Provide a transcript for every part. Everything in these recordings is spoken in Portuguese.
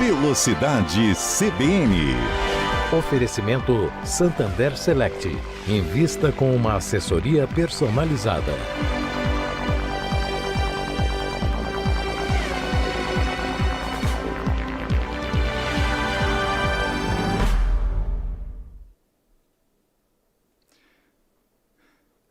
Velocidade CBN. Oferecimento Santander Select. Invista com uma assessoria personalizada.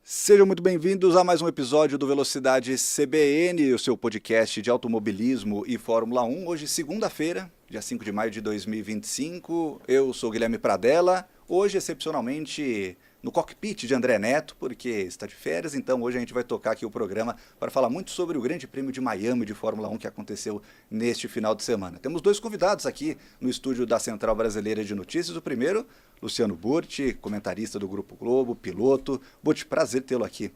Sejam muito bem-vindos a mais um episódio do Velocidade CBN, o seu podcast de automobilismo e Fórmula 1. Hoje, segunda-feira, dia 5 de maio de 2025. Eu sou Guilherme Pradella. Hoje, excepcionalmente, no cockpit de André Neto, porque está de férias. Então, hoje a gente vai tocar aqui o programa para falar muito sobre o Grande Prêmio de Miami de Fórmula 1 que aconteceu neste final de semana. Temos dois convidados aqui no estúdio da Central Brasileira de Notícias. O primeiro, Luciano Burti, comentarista do Grupo Globo, piloto. Burti, prazer tê-lo aqui.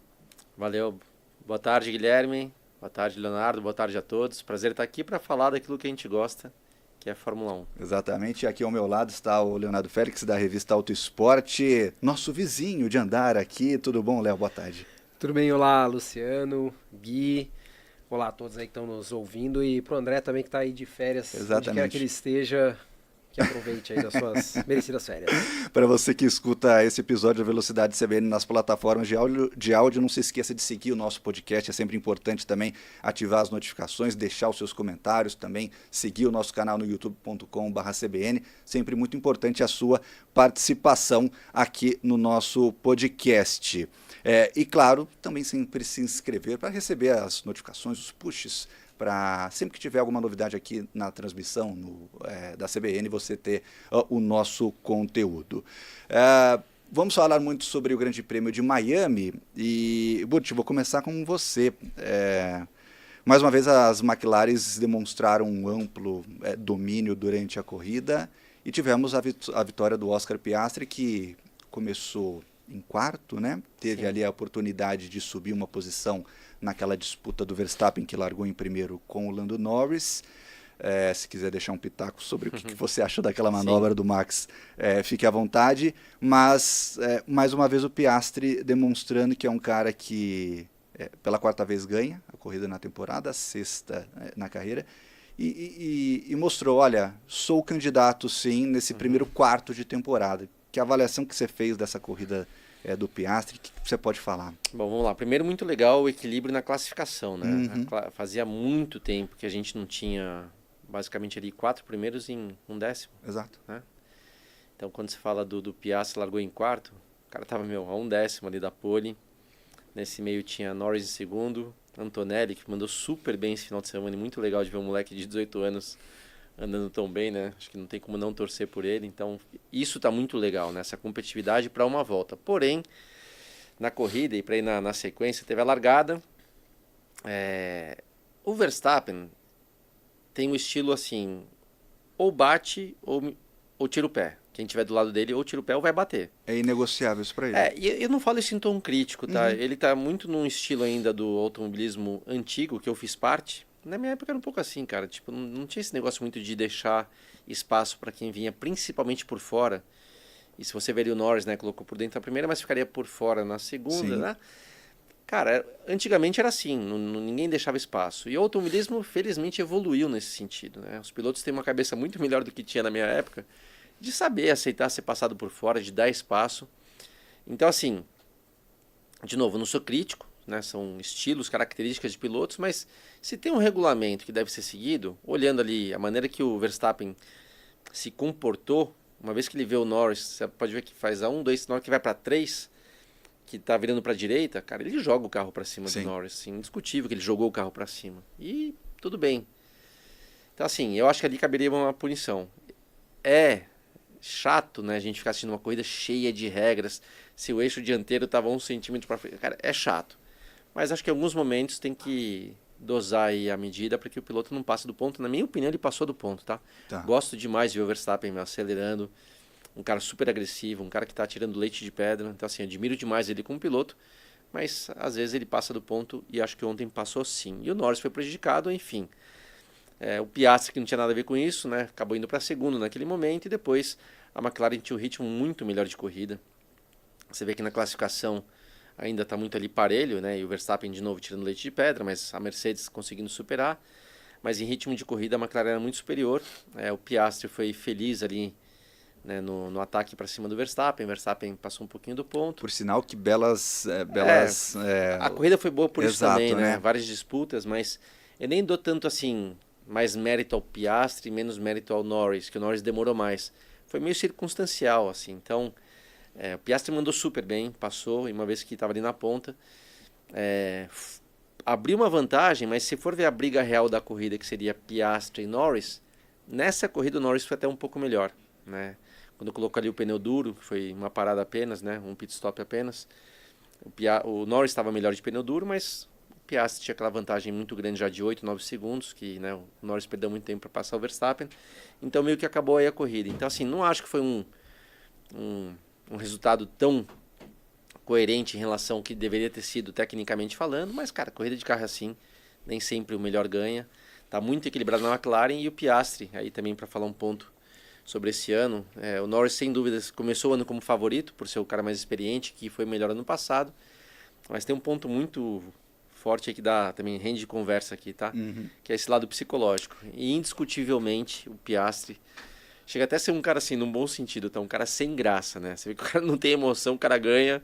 Valeu. Boa tarde, Guilherme. Boa tarde, Leonardo. Boa tarde a todos. Prazer estar aqui para falar daquilo que a gente gosta, que é a Fórmula 1. Exatamente. Aqui ao meu lado está o Leonardo Félix, da revista Auto Esporte, nosso vizinho de andar aqui. Tudo bom, Léo? Boa tarde. Tudo bem? Olá, Luciano, Gui. Olá a todos aí que estão nos ouvindo. E pro André também que está aí de férias. Exatamente. Onde quer que ele esteja, que aproveite aí das suas merecidas férias. Para você que escuta esse episódio da Velocidade CBN nas plataformas de áudio, não se esqueça de seguir o nosso podcast. É sempre importante também ativar as notificações, deixar os seus comentários, também seguir o nosso canal no youtube.com/cbn. Sempre muito importante a sua participação aqui no nosso podcast. E claro, também sempre se inscrever para receber as notificações, os pushes, para sempre que tiver alguma novidade aqui na transmissão da CBN, você ter o nosso conteúdo. Vamos falar muito sobre o Grande Prêmio de Miami e, Burti, vou começar com você. Mais uma vez, as McLarens demonstraram um amplo domínio durante a corrida e tivemos a vitória do Oscar Piastri, que começou em quarto, né? Teve ali a oportunidade de subir uma posição naquela disputa do Verstappen, que largou em primeiro com o Lando Norris. Se quiser deixar um pitaco sobre o que você acha daquela manobra do Max, fique à vontade. Mas, mais uma vez, o Piastri demonstrando que é um cara que, pela quarta vez, ganha a corrida na temporada, a sexta na carreira, e mostrou, olha, sou candidato, sim, nesse primeiro quarto de temporada. Que avaliação que você fez dessa corrida do Piastri, o que você pode falar? Bom, vamos lá. Primeiro, muito legal o equilíbrio na classificação, né? Fazia muito tempo que a gente não tinha, basicamente, ali 4 primeiros em 1/10. Exato. Né? Então, quando você fala do Piastri, largou em quarto, o cara tava, a 1/10 ali da pole. Nesse meio tinha Norris em segundo, Antonelli, que mandou super bem esse final de semana, e muito legal de ver um moleque de 18 anos andando tão bem, né? Acho que não tem como não torcer por ele. Então, isso tá muito legal, né? Essa competitividade para uma volta. Porém, na corrida e para ir na sequência, teve a largada. O Verstappen tem um estilo assim, ou bate ou tira o pé. Quem estiver do lado dele, ou tira o pé ou vai bater. É inegociável isso para ele. E eu não falo isso em tom crítico, tá? Ele tá muito num estilo ainda do automobilismo antigo, que eu fiz parte. Na minha época era um pouco assim, cara. Tipo, não tinha esse negócio muito de deixar espaço para quem vinha, principalmente por fora. E se você ver o Norris, né, colocou por dentro a primeira, mas ficaria por fora na segunda, Sim. né? Cara, antigamente era assim, ninguém deixava espaço. E o automobilismo, felizmente, evoluiu nesse sentido, né? Os pilotos têm uma cabeça muito melhor do que tinha na minha época, de saber aceitar ser passado por fora, de dar espaço. Então, assim, de novo, não sou crítico, né? São estilos, características de pilotos, mas se tem um regulamento que deve ser seguido, olhando ali a maneira que o Verstappen se comportou, uma vez que ele vê o Norris, você pode ver que faz a 1, 2, na hora que vai para 3, que tá virando para a direita, cara, ele joga o carro para cima do Norris, assim, indiscutível que ele jogou o carro para cima. E tudo bem. Então, assim, eu acho que ali caberia uma punição. É chato, né, a gente ficar assistindo uma corrida cheia de regras, se o eixo dianteiro tava 1 centímetro para frente, cara, é chato. Mas acho que em alguns momentos tem que dosar aí a medida para que o piloto não passe do ponto. Na minha opinião, ele passou do ponto, tá? Gosto demais de ver o Verstappen acelerando, um cara super agressivo, um cara que tá tirando leite de pedra. Então, assim, admiro demais ele como piloto, mas às vezes ele passa do ponto e acho que ontem passou sim. E o Norris foi prejudicado, enfim. O Piastri, que não tinha nada a ver com isso, né? Acabou indo para segundo naquele momento e depois a McLaren tinha um ritmo muito melhor de corrida. Você vê que na classificação ainda está muito ali parelho, né? E o Verstappen de novo tirando leite de pedra, mas a Mercedes conseguindo superar. mas em ritmo de corrida a McLaren era muito superior. O Piastri foi feliz ali, né, no ataque para cima do Verstappen. O Verstappen passou um pouquinho do ponto. Por sinal que belas... A corrida foi boa por isso Exato, também, né? né? Várias disputas, mas eu nem dou tanto assim, mais mérito ao Piastri, menos mérito ao Norris, que o Norris demorou mais. Foi meio circunstancial, assim. Então, o Piastri mandou super bem, passou, e uma vez que estava ali na ponta, abriu uma vantagem, mas se for ver a briga real da corrida, que seria Piastri e Norris, nessa corrida o Norris foi até um pouco melhor, né? Quando colocou ali o pneu duro, que foi uma parada apenas, né? Um pit stop apenas, o Norris estava melhor de pneu duro, mas o Piastri tinha aquela vantagem muito grande já de 8, 9 segundos, que, né, o Norris perdeu muito tempo para passar o Verstappen, então meio que acabou aí a corrida. Então, assim, não acho que foi um resultado tão coerente em relação ao que deveria ter sido tecnicamente falando, mas, cara, corrida de carro é assim, nem sempre o melhor ganha. Tá muito equilibrado na McLaren, e o Piastri, aí também para falar um ponto sobre esse ano, o Norris sem dúvidas começou o ano como favorito, por ser o cara mais experiente, que foi melhor ano passado, mas tem um ponto muito forte aí que dá também, rende de conversa aqui, tá? Que é esse lado psicológico, e indiscutivelmente o Piastri chega até a ser um cara assim, num bom sentido, tá? Um cara sem graça, né? Você vê que o cara não tem emoção, o cara ganha.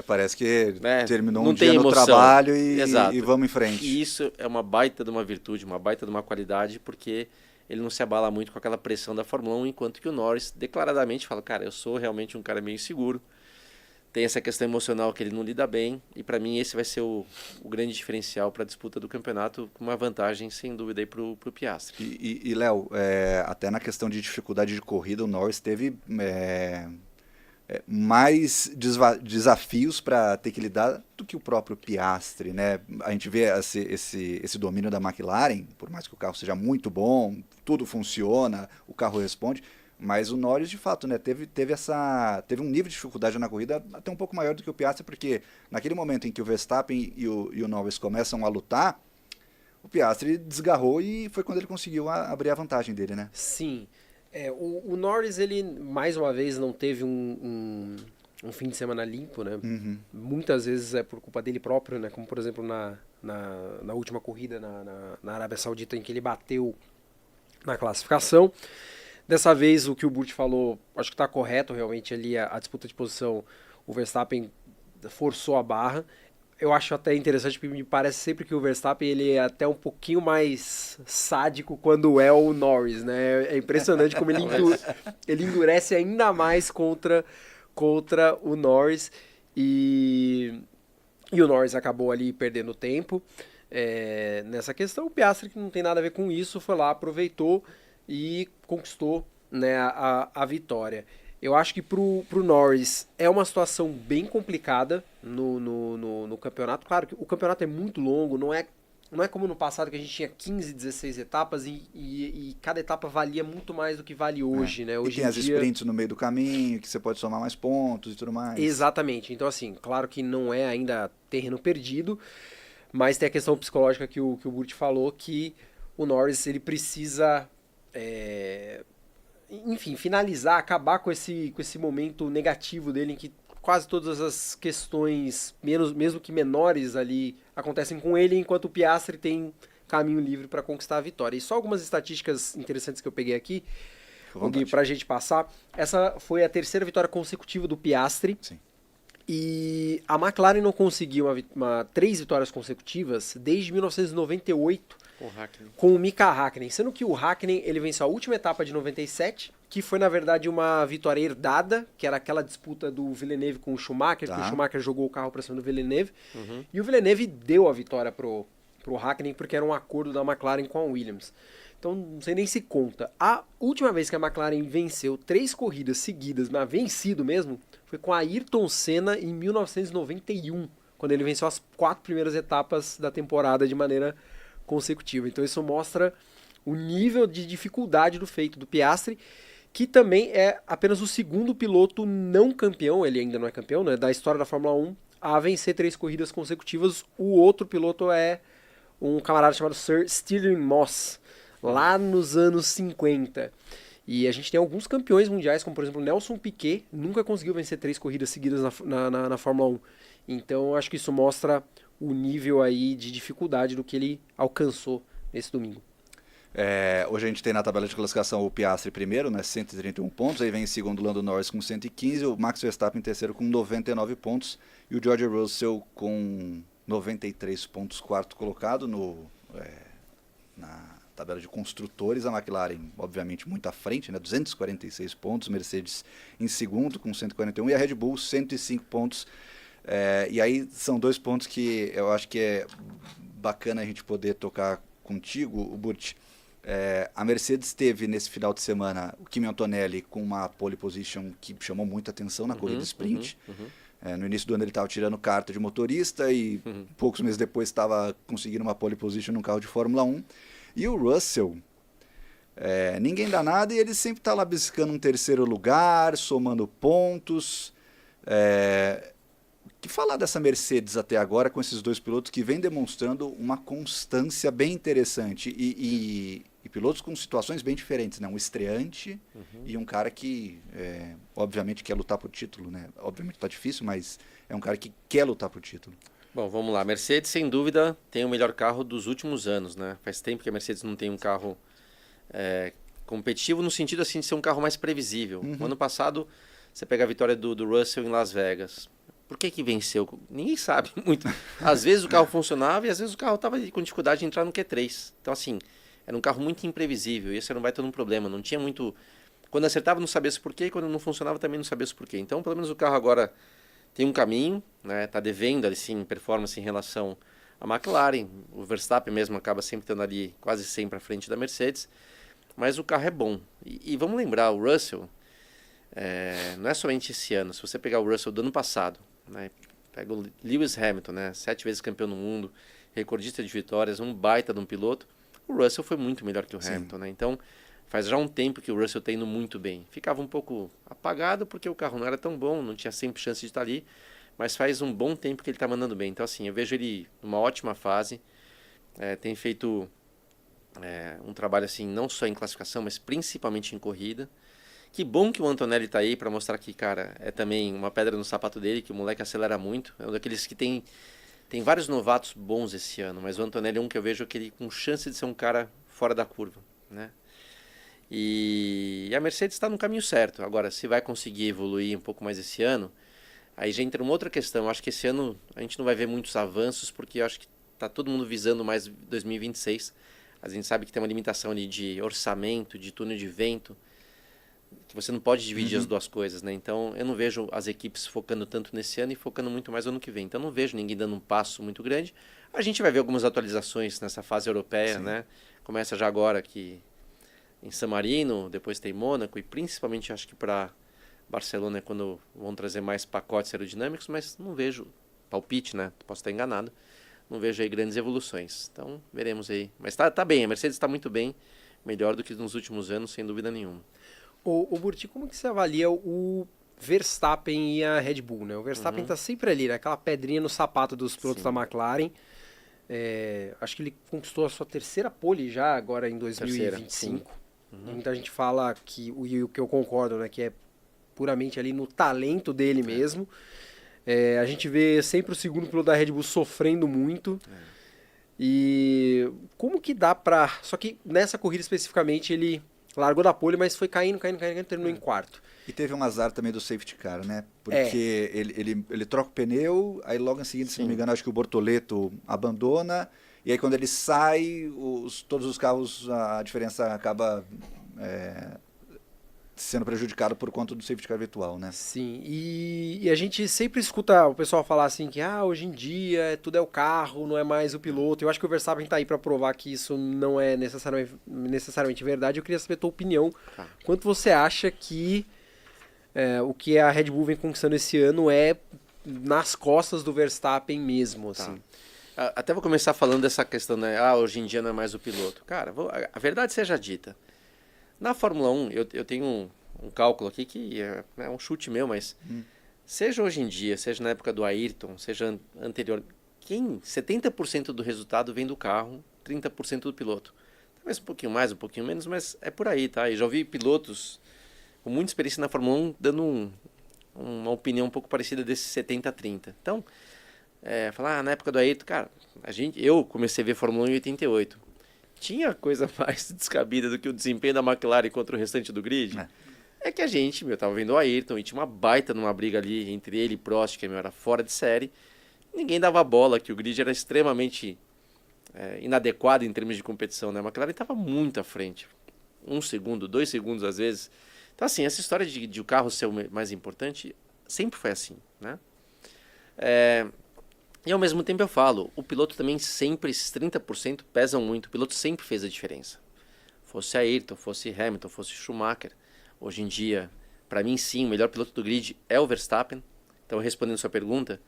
Parece que terminou não um dia no trabalho e vamos em frente. E isso é uma baita de uma virtude, uma baita de uma qualidade, porque ele não se abala muito com aquela pressão da Fórmula 1, enquanto que o Norris declaradamente fala, cara, eu sou realmente um cara meio inseguro, tem essa questão emocional que ele não lida bem, e para mim esse vai ser o grande diferencial para a disputa do campeonato, com uma vantagem sem dúvida aí pro Piastri. E Léo, até na questão de dificuldade de corrida, o Norris teve mais desafios para ter que lidar do que o próprio Piastri, né? A gente vê esse domínio da McLaren, por mais que o carro seja muito bom, tudo funciona, o carro responde, mas o Norris, de fato, né, teve um nível de dificuldade na corrida até um pouco maior do que o Piastri, porque naquele momento em que o Verstappen e o Norris começam a lutar, o Piastri desgarrou e foi quando ele conseguiu abrir a vantagem dele, né? Sim. O Norris, ele, mais uma vez, não teve um fim de semana limpo, né? Muitas vezes é por culpa dele próprio, né? Como, por exemplo, na última corrida na Arábia Saudita, em que ele bateu na classificação. Dessa vez, o que o Burt falou, acho que está correto, realmente, ali a disputa de posição, o Verstappen forçou a barra. Eu acho até interessante, porque me parece sempre que o Verstappen ele é até um pouquinho mais sádico quando é o Norris, né? É impressionante como ele endurece ainda mais contra o Norris, e o Norris acabou ali perdendo tempo nessa questão. O Piastri, que não tem nada a ver com isso, foi lá, aproveitou e conquistou, né, a vitória. Eu acho que pro Norris é uma situação bem complicada no campeonato. Claro que o campeonato é muito longo, não é como no passado que a gente tinha 15, 16 etapas e cada etapa valia muito mais do que vale hoje, né? Hoje e tem as sprints no meio do caminho, que você pode somar mais pontos e tudo mais. Exatamente. Então, assim, claro que não é ainda terreno perdido, mas tem a questão psicológica que o Burt falou, que o Norris ele precisa... enfim, finalizar, acabar com esse momento negativo dele, em que quase todas as questões, mesmo que menores ali, acontecem com ele, enquanto o Piastri tem caminho livre para conquistar a vitória. E só algumas estatísticas interessantes que eu peguei aqui, para a gente passar. Essa foi a terceira vitória consecutiva do Piastri. Sim. E a McLaren não conseguiu 3 vitórias consecutivas desde 1998, com o Mika Häkkinen, sendo que o Häkkinen ele venceu a última etapa de 97, que foi na verdade uma vitória herdada, que era aquela disputa do Villeneuve com o Schumacher, que o Schumacher jogou o carro para cima do Villeneuve, e o Villeneuve deu a vitória pro Häkkinen, porque era um acordo da McLaren com a Williams. Então não sei nem se conta. A última vez que a McLaren venceu 3 corridas seguidas, mas vencido mesmo, foi com a Ayrton Senna em 1991, quando ele venceu as 4 primeiras etapas da temporada de maneira consecutiva. Então isso mostra o nível de dificuldade do feito do Piastri, que também é apenas o segundo piloto não campeão, ele ainda não é campeão, né, da história da Fórmula 1, a vencer 3 corridas consecutivas. O outro piloto é um camarada chamado Sir Stirling Moss, lá nos anos 50. E a gente tem alguns campeões mundiais, como por exemplo Nelson Piquet, nunca conseguiu vencer 3 corridas seguidas na Fórmula 1. Então acho que isso mostra o nível aí de dificuldade do que ele alcançou nesse domingo. Hoje a gente tem na tabela de classificação o Piastri primeiro, né, 131 pontos, aí vem em segundo o Lando Norris com 115, o Max Verstappen em terceiro com 99 pontos e o George Russell com 93 pontos, quarto colocado na tabela de construtores. A McLaren, obviamente, muito à frente, né, 246 pontos, Mercedes em segundo com 141 e a Red Bull 105 pontos. E aí são 2 pontos que eu acho que é bacana a gente poder tocar contigo, o Burt. A Mercedes teve nesse final de semana o Kimi Antonelli com uma pole position que chamou muita atenção na corrida sprint. No início do ano ele estava tirando carta de motorista e poucos meses depois estava conseguindo uma pole position num carro de Fórmula 1. E o Russell, ninguém dá nada e ele sempre está lá buscando um terceiro lugar, somando pontos. O que falar dessa Mercedes até agora com esses 2 pilotos que vem demonstrando uma constância bem interessante e pilotos com situações bem diferentes, né? Um estreante e um cara que, obviamente, quer lutar por título, né? Obviamente está difícil, mas é um cara que quer lutar por título. Bom, vamos lá. Mercedes, sem dúvida, tem o melhor carro dos últimos anos, né? Faz tempo que a Mercedes não tem um carro competitivo no sentido assim de ser um carro mais previsível. No ano passado, você pega a vitória do Russell em Las Vegas. Por que venceu? Ninguém sabe muito. Às vezes o carro funcionava e às vezes o carro estava com dificuldade de entrar no Q3. Então, assim, era um carro muito imprevisível e esse era um baita de um problema. Não tinha muito... Quando acertava não sabia-se porquê e quando não funcionava também não sabia-se porquê. Então, pelo menos o carro agora tem um caminho, né? Está devendo assim, performance em relação à McLaren. O Verstappen mesmo acaba sempre estando ali quase sempre à frente da Mercedes. Mas o carro é bom. E vamos lembrar, o Russell... não é somente esse ano. Se você pegar o Russell do ano passado, né, pega o Lewis Hamilton, né, 7 vezes campeão do mundo, recordista de vitórias, um baita de um piloto, o Russell foi muito melhor que o Hamilton, né? Então faz já um tempo que o Russell está indo muito bem. Ficava um pouco apagado porque o carro não era tão bom, não tinha sempre chance de estar ali, mas faz um bom tempo que ele está mandando bem. Então assim, eu vejo ele numa ótima fase, tem feito um trabalho assim não só em classificação, mas principalmente em corrida. Que bom que o Antonelli tá aí para mostrar que, cara, é também uma pedra no sapato dele, que o moleque acelera muito. É um daqueles que tem vários novatos bons esse ano, mas o Antonelli é um que eu vejo que ele com chance de ser um cara fora da curva, né? E a Mercedes está no caminho certo. Agora, se vai conseguir evoluir um pouco mais esse ano, aí já entra uma outra questão. Eu acho que esse ano a gente não vai ver muitos avanços, porque eu acho que tá todo mundo visando mais 2026. A gente sabe que tem uma limitação ali de orçamento, de túnel de vento, que você não pode dividir as duas coisas, né? Então, eu não vejo as equipes focando tanto nesse ano e focando muito mais no ano que vem. Então, eu não vejo ninguém dando um passo muito grande. A gente vai ver algumas atualizações nessa fase europeia, né? Começa já agora aqui em San Marino, depois tem Mônaco e principalmente acho que para Barcelona é quando vão trazer mais pacotes aerodinâmicos, mas não vejo palpite, né? Posso estar enganado. Não vejo aí grandes evoluções. Então, veremos aí. Mas tá bem, a Mercedes está muito bem, melhor do que nos últimos anos, sem dúvida nenhuma. O Burti, como que você avalia o Verstappen e a Red Bull, né? O Verstappen está sempre ali, né? Aquela pedrinha no sapato dos pilotos da McLaren. Acho que ele conquistou a sua terceira pole já agora em 2025. Muita gente fala que, o que eu concordo, né? Que é puramente ali no talento dele mesmo. A gente vê sempre o segundo piloto da Red Bull sofrendo muito. E como que dá pra... Só que nessa corrida especificamente ele... largou da pole, mas foi caindo, terminou em quarto. E teve um azar também do safety car, né? Porque ele troca o pneu, aí logo em seguida, se não me engano, acho que o Bortoleto abandona, e aí quando ele sai, todos os carros, a diferença acaba sendo prejudicada por conta do safety car virtual, né? Sim, e a gente sempre escuta o pessoal falar assim que hoje em dia tudo é o carro, não é mais o piloto. Eu acho que o Verstappen tá aí para provar que isso não é necessariamente verdade. Eu queria saber a tua opinião. Quanto você acha que o que a Red Bull vem conquistando esse ano é nas costas do Verstappen mesmo, assim? Até vou começar falando dessa questão, né? Hoje em dia não é mais o piloto. Cara, a verdade seja dita. Na Fórmula 1, eu tenho um cálculo aqui que é um chute meu, mas seja hoje em dia, seja na época do Ayrton, seja anterior, 70% do resultado vem do carro, 30% do piloto. Talvez um pouquinho mais, um pouquinho menos, mas é por aí, tá? E já ouvi pilotos com muita experiência na Fórmula 1 dando uma opinião um pouco parecida desse 70-30. Então, falar na época do Ayrton, cara, eu comecei a ver Fórmula 1 em 88. tinha coisa mais descabida do que o desempenho da McLaren contra o restante do grid. É que a gente, tava vendo o Ayrton e tinha uma baita numa briga ali entre ele e Prost, que era fora de série. Ninguém dava bola, que o grid era extremamente inadequado em termos de competição, né? A McLaren estava muito à frente. 1 segundo, 2 segundos às vezes. Então, assim, essa história de o carro ser o mais importante sempre foi assim, né? E ao mesmo tempo eu falo, o piloto também sempre, esses 30% pesam muito. O piloto sempre fez a diferença. Fosse Ayrton, fosse Hamilton, fosse Schumacher. Hoje em dia, para mim sim, o melhor piloto do grid é o Verstappen. Então, respondendo a sua pergunta,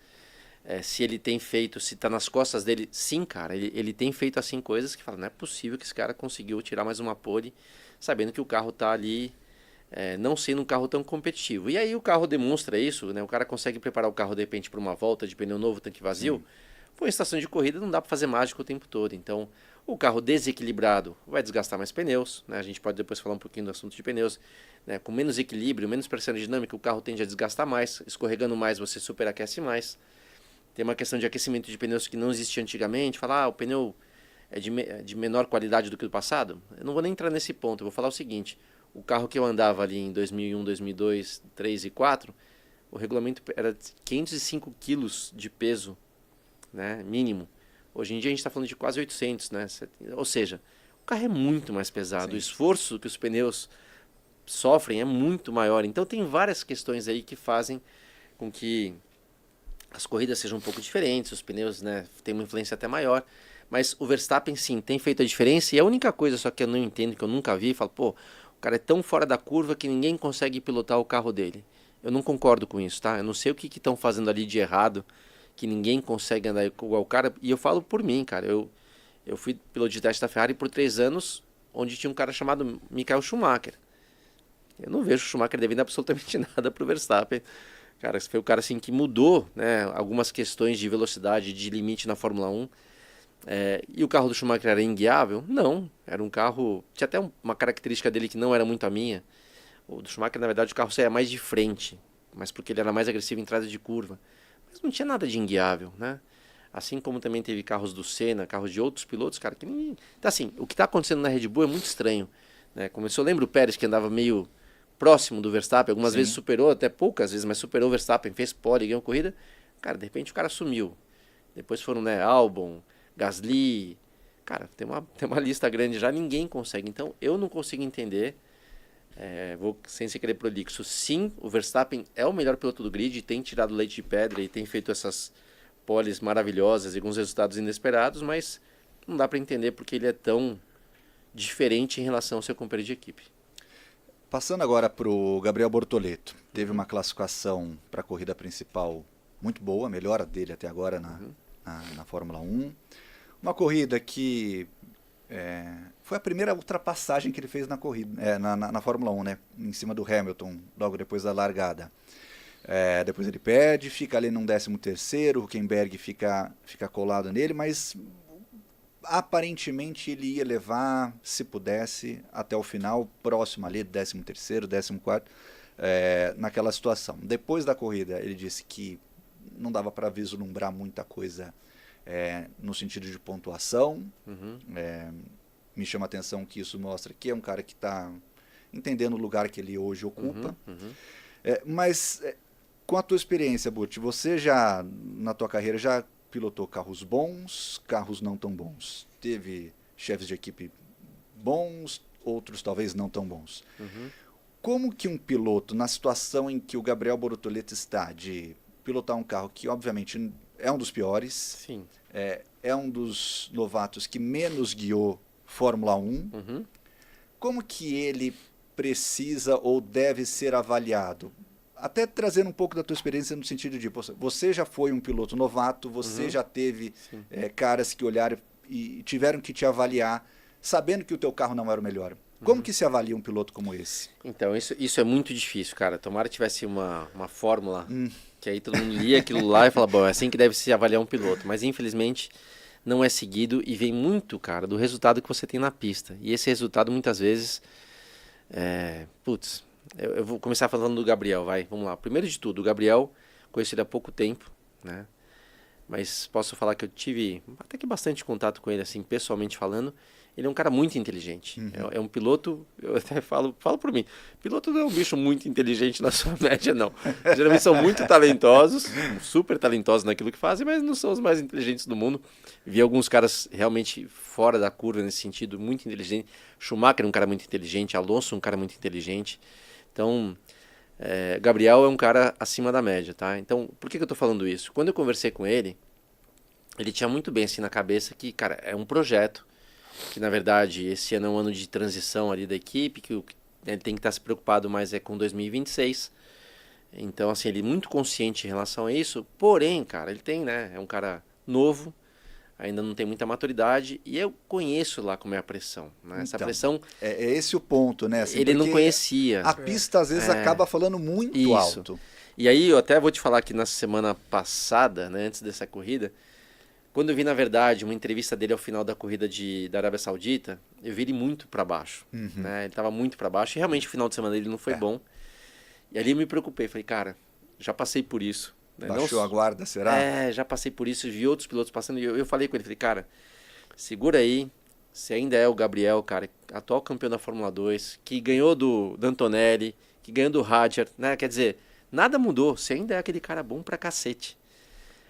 se ele tem feito, se está nas costas dele, sim, cara, ele tem feito assim coisas que fala, não é possível que esse cara conseguiu tirar mais uma pole, sabendo que o carro está ali, não sendo um carro tão competitivo. E aí o carro demonstra isso, né? O cara consegue preparar o carro de repente para uma volta de pneu novo, tanque vazio. Foi em estação de corrida, não dá para fazer mágica o tempo todo. Então, o carro desequilibrado vai desgastar mais pneus, né? A gente pode depois falar um pouquinho do assunto de pneus, né? Com menos equilíbrio, menos pressão aerodinâmica, o carro tende a desgastar mais, escorregando mais, você superaquece mais. Tem uma questão de aquecimento de pneus que não existia antigamente. Falar, o pneu é de menor qualidade do que o do passado. Eu não vou nem entrar nesse ponto. Eu vou falar o seguinte. O carro que eu andava ali em 2001, 2002, 2003 e 2004, o regulamento era de 505 quilos de peso, né, mínimo. Hoje em dia a gente está falando de quase 800, né? Ou seja, o carro é muito mais pesado. Sim. O esforço que os pneus sofrem é muito maior. Então tem várias questões aí que fazem com que as corridas sejam um pouco diferentes, os pneus, né, têm uma influência até maior. Mas o Verstappen, sim, tem feito a diferença. E a única coisa só que eu não entendo, que eu nunca vi, falo, pô, o cara é tão fora da curva que ninguém consegue pilotar o carro dele. Eu não concordo com isso, tá? Eu não sei o que estão fazendo ali de errado, que ninguém consegue andar igual o cara. E eu falo por mim, cara. Eu fui piloto de teste da Ferrari por 3 anos, onde tinha um cara chamado Michael Schumacher. Eu não vejo o Schumacher devendo absolutamente nada pro Verstappen. Cara, foi o cara assim, que mudou, né, algumas questões de velocidade, de limite na Fórmula 1. E o carro do Schumacher era inguiável? Não, era um carro... Tinha até uma característica dele que não era muito a minha. O do Schumacher, na verdade, o carro saía mais de frente, mas porque ele era mais agressivo em entrada de curva. Mas não tinha nada de inguiável, né? Assim como também teve carros do Senna, carros de outros pilotos, cara, que nem... Então, assim, o que está acontecendo na Red Bull é muito estranho, né? Começou, lembra o Pérez, que andava meio próximo do Verstappen, algumas vezes superou, até poucas vezes, mas superou o Verstappen, fez pole, ganhou corrida. Cara, de repente o cara sumiu. Depois foram, né, Albon, Gasly, cara, tem uma lista grande já, ninguém consegue. Então, eu não consigo entender, vou sem se querer prolixo. Sim, o Verstappen é o melhor piloto do grid, tem tirado leite de pedra e tem feito essas poles maravilhosas e alguns resultados inesperados, mas não dá para entender porque ele é tão diferente em relação ao seu companheiro de equipe. Passando agora para o Gabriel Bortoleto, teve uma classificação para a corrida principal muito boa, a melhor dele até agora na Fórmula 1. Uma corrida que foi a primeira ultrapassagem que ele fez na corrida, na Fórmula 1, né? Em cima do Hamilton, logo depois da largada. Depois ele perde, fica ali num 13º, o Hülkenberg fica colado nele, mas aparentemente ele ia levar, se pudesse, até o final, próximo ali, 13º, 14º, naquela situação. Depois da corrida, ele disse que não dava para vislumbrar muita coisa no sentido de pontuação. Me chama a atenção que isso mostra que é um cara que está entendendo o lugar que ele hoje ocupa. Mas com a tua experiência, Butch, você já, na tua carreira, já pilotou carros bons, carros não tão bons. Teve chefes de equipe bons, outros talvez não tão bons. Como que um piloto, na situação em que o Gabriel Bortoleto está, de pilotar um carro que obviamente é um dos piores, sim, é um dos novatos que menos guiou Fórmula 1, como que ele precisa ou deve ser avaliado? Até trazendo um pouco da tua experiência no sentido de, você já foi um piloto novato, você já teve caras que olharam e tiveram que te avaliar, sabendo que o teu carro não era o melhor. Como que se avalia um piloto como esse? Então, isso é muito difícil, cara. Tomara que tivesse uma fórmula que aí todo mundo lia aquilo lá e falava, bom, é assim que deve se avaliar um piloto. Mas, infelizmente, não é seguido e vem muito, cara, do resultado que você tem na pista. E esse resultado, muitas vezes, eu vou começar falando do Gabriel, vamos lá. Primeiro de tudo, o Gabriel, conheci ele há pouco tempo, né? Mas posso falar que eu tive até que bastante contato com ele, assim, pessoalmente falando. ele é um cara muito inteligente. É um piloto, eu até falo por mim, piloto não é um bicho muito inteligente na sua média, não. Geralmente são muito talentosos, super talentosos naquilo que fazem, mas não são os mais inteligentes do mundo. Vi alguns caras realmente fora da curva nesse sentido, muito inteligente. Schumacher é um cara muito inteligente, Alonso um cara muito inteligente. Então, Gabriel é um cara acima da média, tá? Então, por que eu tô falando isso? Quando eu conversei com ele tinha muito bem assim na cabeça que, cara, é um projeto, que na verdade esse ano é um ano de transição ali da equipe, que ele tem que estar se preocupado mais com 2026. Então, assim, ele é muito consciente em relação a isso, porém, cara, ele tem, né, é um cara novo, ainda não tem muita maturidade, e eu conheço lá como é a pressão, né? Essa pressão... É esse o ponto, né? Assim, ele não conhecia. A pista, às vezes, acaba falando muito alto. E aí, eu até vou te falar que na semana passada, né, antes dessa corrida, quando eu vi, na verdade, uma entrevista dele ao final da corrida da Arábia Saudita, eu vi ele muito para baixo, né? Ele estava muito para baixo, e realmente o final de semana dele não foi bom. E ali eu me preocupei, falei, cara, já passei por isso. Né? Baixou a guarda, será? Já passei por isso, vi outros pilotos passando, e eu falei com ele, falei, cara, segura aí, você ainda é o Gabriel, cara, atual campeão da Fórmula 2, que ganhou do Antonelli, que ganhou do Hadjar, né? Quer dizer, nada mudou, você ainda é aquele cara bom pra cacete.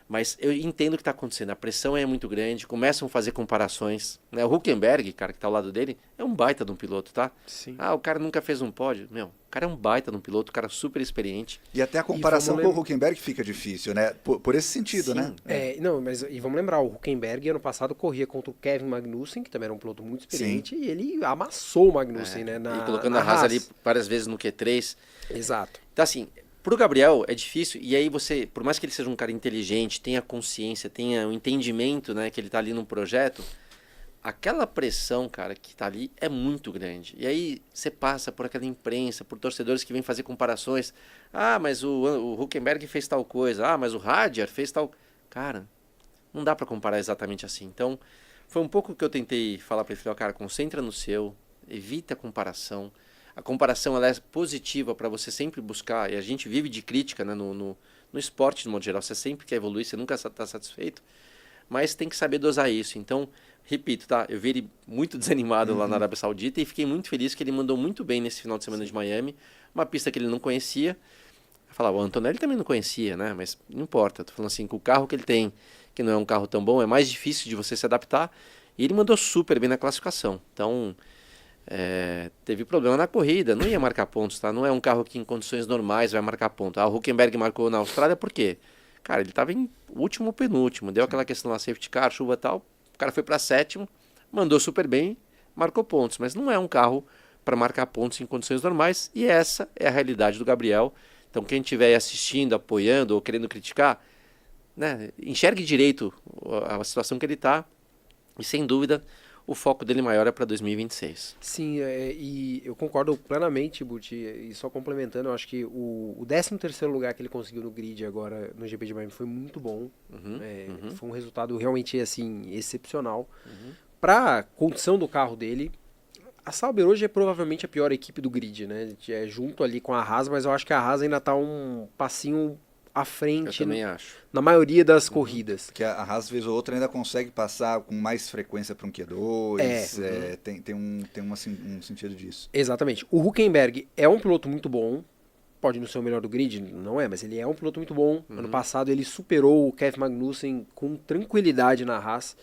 Mas eu entendo o que está acontecendo, a pressão é muito grande, começam a fazer comparações. Né? O Hülkenberg, cara, que está ao lado dele, é um baita de um piloto, tá? Sim. O cara nunca fez um pódio. O cara é um baita de um piloto, um cara super experiente. E até a comparação com o Hülkenberg fica difícil, né? Por esse sentido, Sim. né? E vamos lembrar, o Hülkenberg ano passado corria contra o Kevin Magnussen, que também era um piloto muito experiente, e ele amassou o Magnussen, né? E colocando a Haas ali várias vezes no Q3. Exato. Então, assim, pro Gabriel é difícil, e aí você, por mais que ele seja um cara inteligente, tenha consciência, tenha o entendimento, né, que ele tá ali num projeto, aquela pressão, cara, que tá ali é muito grande. E aí você passa por aquela imprensa, por torcedores que vêm fazer comparações. Mas o Hülkenberg fez tal coisa. Mas o Hadjar fez tal... Cara, não dá para comparar exatamente assim. Então, foi um pouco que eu tentei falar para ele, cara, concentra no seu, evita a comparação. A comparação ela é positiva para você sempre buscar, e a gente vive de crítica, né, no esporte, de modo geral. Você sempre quer evoluir, você nunca está satisfeito, mas tem que saber dosar isso. Então, repito, tá? Eu vi ele muito desanimado lá na Arábia Saudita e fiquei muito feliz que ele mandou muito bem nesse final de semana de Miami, uma pista que ele não conhecia. Eu falava, o Antonelli também não conhecia, né? Mas não importa, tô falando assim, que o carro que ele tem, que não é um carro tão bom, é mais difícil de você se adaptar, e ele mandou super bem na classificação. Então... teve problema na corrida, não ia marcar pontos, tá? Não é um carro que em condições normais vai marcar ponto. O Hülkenberg marcou na Austrália por quê? Cara, ele estava em último ou penúltimo, deu aquela questão lá, safety car, chuva e tal, o cara foi para sétimo, mandou super bem, marcou pontos, mas não é um carro para marcar pontos em condições normais, e essa é a realidade do Gabriel. Então quem estiver aí assistindo, apoiando ou querendo criticar, né, enxergue direito a situação que ele está, e sem dúvida o foco dele maior é para 2026. Sim, e eu concordo plenamente, Buti, e só complementando, eu acho que o 13º lugar que ele conseguiu no grid agora no GP de Miami foi muito bom. Foi um resultado realmente assim excepcional. Para a condição do carro dele, a Sauber hoje é provavelmente a pior equipe do grid, né? É junto ali com a Haas, mas eu acho que a Haas ainda está um passinho à frente, eu também acho, na maioria das corridas. Que a Haas, vez ou outra, ainda consegue passar com mais frequência para um Q2, tem um sentido disso. Exatamente. O Hülkenberg é um piloto muito bom, pode não ser o melhor do grid, não é, mas ele é um piloto muito bom. Ano passado ele superou o Kevin Magnussen com tranquilidade na Haas,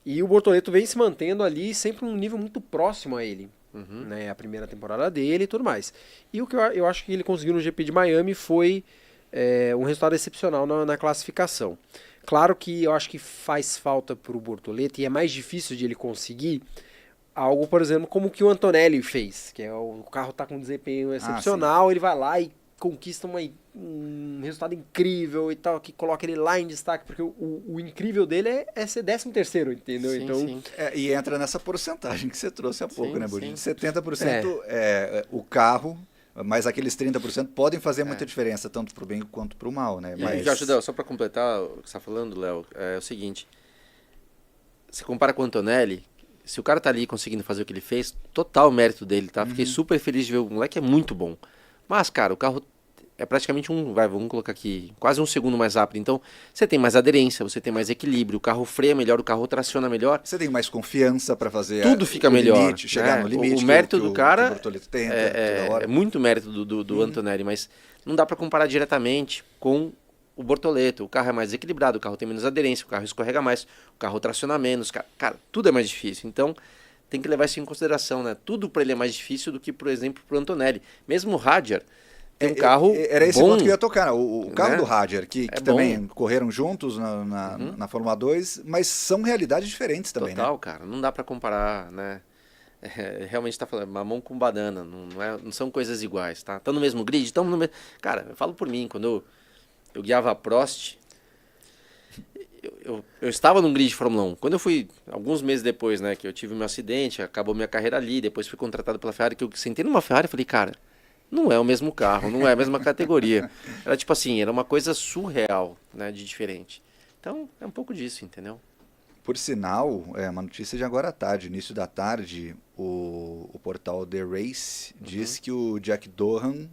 e o Bortoleto vem se mantendo ali sempre um nível muito próximo a ele. Né, a primeira temporada dele e tudo mais. E o que eu acho que ele conseguiu no GP de Miami foi um resultado excepcional na classificação. Claro que eu acho que faz falta para o Bortoleto, e é mais difícil de ele conseguir algo, por exemplo, como o que o Antonelli fez, que é o carro está com um desempenho excepcional, ele vai lá e conquista um resultado incrível e tal, que coloca ele lá em destaque, porque o incrível dele é ser 13º, entendeu? Sim, então, sim. E entra nessa porcentagem que você trouxe há pouco, Sim, né, Budinho? sim. 70% o carro, mas aqueles 30% podem fazer muita diferença, tanto para o bem quanto para o mal, né? Mas... E, Léo, só para completar o que você está falando, Léo, é o seguinte, você compara com o Antonelli, se o cara tá ali conseguindo fazer o que ele fez, total mérito dele, tá? Fiquei super feliz de ver o moleque, é muito bom. Mas, cara, o carro é praticamente vamos colocar aqui, quase um segundo mais rápido. Então, você tem mais aderência, você tem mais equilíbrio, o carro freia melhor, o carro traciona melhor. Você tem mais confiança para fazer tudo fica melhor, limite, chegar no limite. O mérito do cara tenta, é muito mérito do Antonelli, mas não dá para comparar diretamente com o Bortoleto. O carro é mais equilibrado, o carro tem menos aderência, o carro escorrega mais, o carro traciona menos. Cara, tudo é mais difícil. Então, tem que levar isso em consideração, né? Tudo para ele é mais difícil do que, por exemplo, para o Antonelli. Mesmo o Hadjar tem um carro era esse bom, ponto que eu ia tocar. O carro, né, do Hadjar, que também bom. correram juntos na Fórmula 2, mas são realidades diferentes também, Total, né? cara. Não dá para comparar, né? Realmente está falando mamão com banana. Não são coisas iguais, tá? Estão no mesmo grid? Estão no mesmo... Cara, eu falo por mim. Quando eu guiava a Prost... Eu estava num grid de Fórmula 1. Quando eu fui, alguns meses depois, né, que eu tive meu acidente, acabou minha carreira ali, depois fui contratado pela Ferrari, que eu sentei numa Ferrari e falei, cara, não é o mesmo carro, não é a mesma categoria. Era tipo assim, era uma coisa surreal, né, de diferente. Então, é um pouco disso, entendeu? Por sinal, uma notícia de agora à tarde, início da tarde, o portal The Race diz que o Jack Doohan